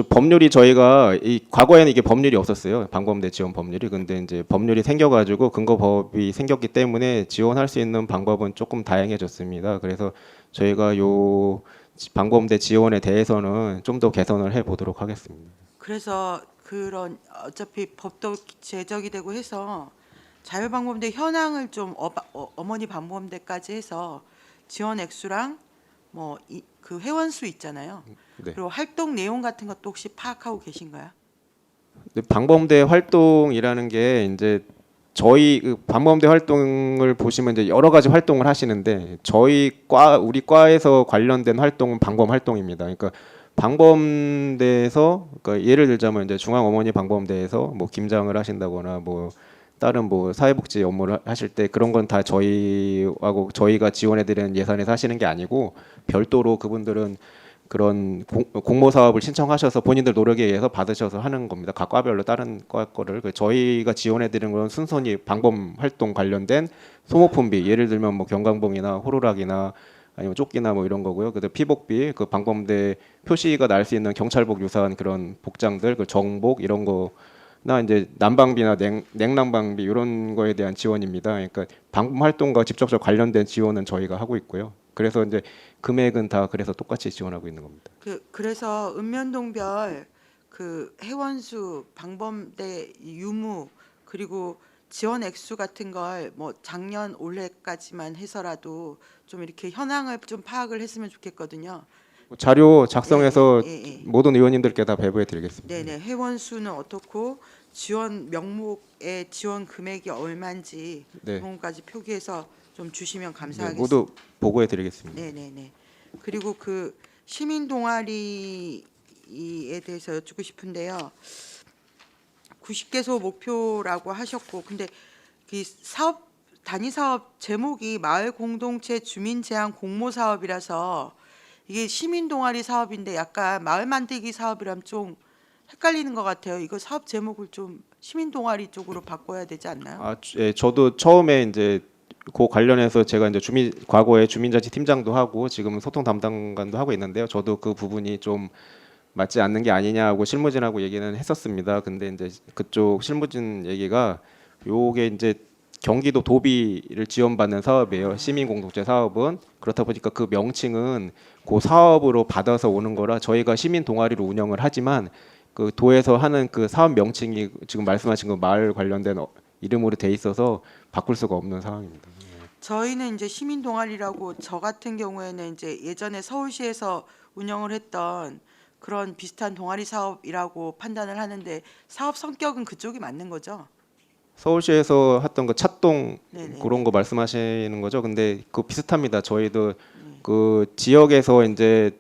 법률이 저희가 과거에는 이게 법률이 없었어요. 방범대 지원 법률이. 근데 이제 법률이 생겨가지고 근거법이 생겼기 때문에 지원할 수 있는 방법은 조금 다양해졌습니다. 그래서 저희가 요 방범대 지원에 대해서는 좀 더 개선을 해 보도록 하겠습니다. 그래서 그런 어차피 법도 제정이 되고 해서 자율방범대 현황을 좀 어머니 방범대까지 해서 지원 액수랑 뭐 그 회원 수 있잖아요. 네. 그리고 활동 내용 같은 것도 혹시 파악하고 계신가요? 근데 방범대 활동이라는 게 이제 저희 그 방범대 활동을 보시면 이제 여러 가지 활동을 하시는데 우리 과에서 관련된 활동은 방범 활동입니다. 그러니까 방범대에서 그러니까 예를 들자면 이제 중앙 어머니 방범대에서 뭐 김장을 하신다거나 뭐 다른 뭐 사회복지 업무를 하실 때 그런 건 다 저희가 지원해드리는 예산에서 하시는 게 아니고 별도로 그분들은 그런 공모 사업을 신청하셔서 본인들 노력에 의해서 받으셔서 하는 겁니다. 각 과별로 다른 과 거를 저희가 지원해 드리는 건 순선히 방범 활동 관련된 소모품비, 예를 들면 뭐 경강봉이나 호루라기나 아니면 조끼나 뭐 이런 거고요. 그다음 피복비, 그 방범대 표시가 날 수 있는 경찰복 유사한 그런 복장들, 그 정복 이런 거나 이제 난방비나 냉난방비 이런 거에 대한 지원입니다. 그러니까 방범 활동과 직접적 관련된 지원은 저희가 하고 있고요. 그래서 이제 금액은 다 그래서 똑같이 지원하고 있는 겁니다. 그래서 읍면동별 그 해원수 방범대 유무 그리고 지원 액수 같은 걸 뭐 작년 올해까지만 해서라도 좀 이렇게 현황을 좀 파악을 했으면 좋겠거든요. 자료 작성해서 예. 모든 의원님들께 다 배부해 드리겠습니다. 네네. 회원수는 어떻고 지원 명목의 지원 금액이 얼마인지 네. 그런 것까지 표기해서 좀 주시면 네, 감사하겠습니다. 모두 보고해 드리겠습니다. 네네네. 그리고 그 시민 동아리에 대해서 여쭙고 싶은데요. 90개소 목표라고 하셨고, 근데 그 사업 단위 사업 제목이 마을 공동체 주민 제한 공모 사업이라서 이게 시민 동아리 사업인데 약간 마을 만들기 사업이라면 좀 헷갈리는 것 같아요. 이거 사업 제목을 좀 시민 동아리 쪽으로 바꿔야 되지 않나요? 예, 저도 처음에 이제 그 관련해서 제가 이제 과거에 주민자치 팀장도 하고 지금은 소통 담당관도 하고 있는데요. 저도 그 부분이 좀 맞지 않는 게 아니냐고 실무진하고 얘기는 했었습니다. 근데 이제 그쪽 실무진 얘기가 요게 이제 경기도 도비를 지원받는 사업이에요. 시민공동체 사업은 그렇다 보니까 그 명칭은 그 사업으로 받아서 오는 거라 저희가 시민 동아리로 운영을 하지만 그 도에서 하는 그 사업 명칭이 지금 말씀하신 그 마을 관련된 이름으로 돼 있어서 바꿀 수가 없는 상황입니다. 저희는 이제 시민 동아리라고 저 같은 경우에는 이제 예전에 서울시에서 운영을 했던 그런 비슷한 동아리 사업이라고 판단을 하는데 사업 성격은 그쪽이 맞는 거죠? 서울시에서 했던 그 찻동 네네. 그런 거 말씀하시는 거죠. 근데 그 비슷합니다. 저희도 그 지역에서 이제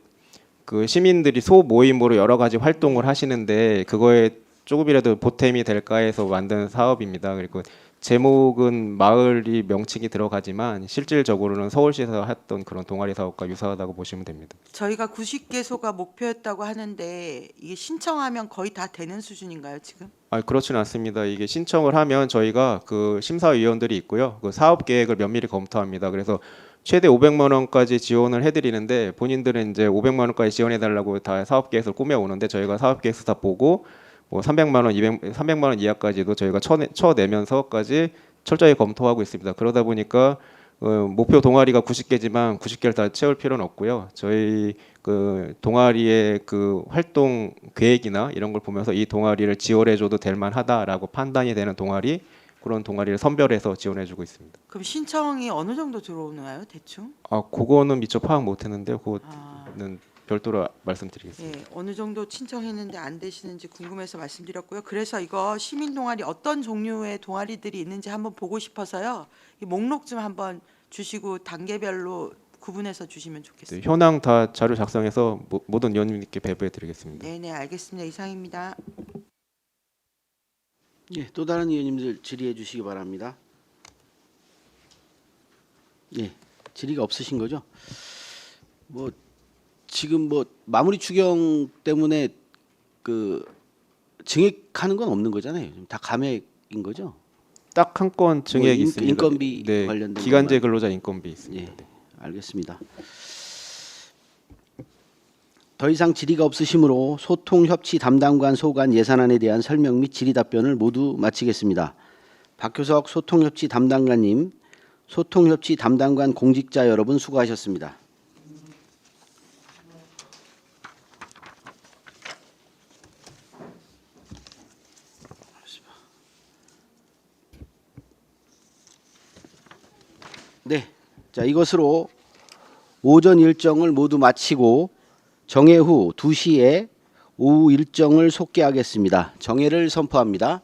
그 시민들이 소모임으로 여러 가지 활동을 하시는데 그거에 조금이라도 보탬이 될까 해서 만든 사업입니다. 그리고 제목은 마을이 명칭이 들어가지만 실질적으로는 서울시에서 했던 그런 동아리 사업과 유사하다고 보시면 됩니다. 저희가 90개소가 목표였다고 하는데 이게 신청하면 거의 다 되는 수준인가요, 지금? 그렇지는 않습니다. 이게 신청을 하면 저희가 그 심사위원들이 있고요. 그 사업 계획을 면밀히 검토합니다. 그래서 최대 500만 원까지 지원을 해드리는데 본인들은 이제 500만 원까지 지원해달라고 다 사업 계획을 꾸며오는데 저희가 사업 계획서 다 보고 뭐 300만 원, 300만 원 이하까지도 저희가 쳐내면서까지 철저히 검토하고 있습니다. 그러다 보니까 목표 동아리가 90개지만 90개를 다 채울 필요는 없고요. 저희 그 동아리의 그 활동 계획이나 이런 걸 보면서 이 동아리를 지원해줘도 될 만하다라고 판단이 되는 동아리 그런 동아리를 선별해서 지원해주고 있습니다. 그럼 신청이 어느 정도 들어오나요, 대충? 그거는 미처 파악 못했는데요. 그거는 아, 별도로 말씀드리겠습니다. 예, 어느 정도 신청했는데 안 되시는지 궁금해서 말씀드렸고요. 그래서 이거 시민 동아리 어떤 종류의 동아리들이 있는지 한번 보고 싶어서요. 이 목록 좀 한번 주시고 단계별로 구분해서 주시면 좋겠습니다. 네, 현황 다 자료 작성해서 모든 위원님께 배부해드리겠습니다. 네, 알겠습니다. 이상입니다. 예, 또 다른 의원님들 질의해 주시기 바랍니다. 예, 질의가 없으신 거죠? 뭐 지금 뭐 마무리 추경 때문에 그 증액하는 건 없는 거잖아요. 다 감액인 거죠? 딱 한 건 증액이 뭐 있습니다. 인건비 네, 관련된 기간제 것만. 근로자 인건비 있습니다. 예, 알겠습니다. 더 이상 질의가 없으시므로 소통협치 담당관 소관 예산안에 대한 설명 및 질의 답변을 모두 마치겠습니다. 박효석 소통협치 담당관님, 소통협치 담당관 공직자 여러분 수고하셨습니다. 네, 자 이것으로 오전 일정을 모두 마치고 정회 후 2시에 오후 일정을 속개하겠습니다. 정회를 선포합니다.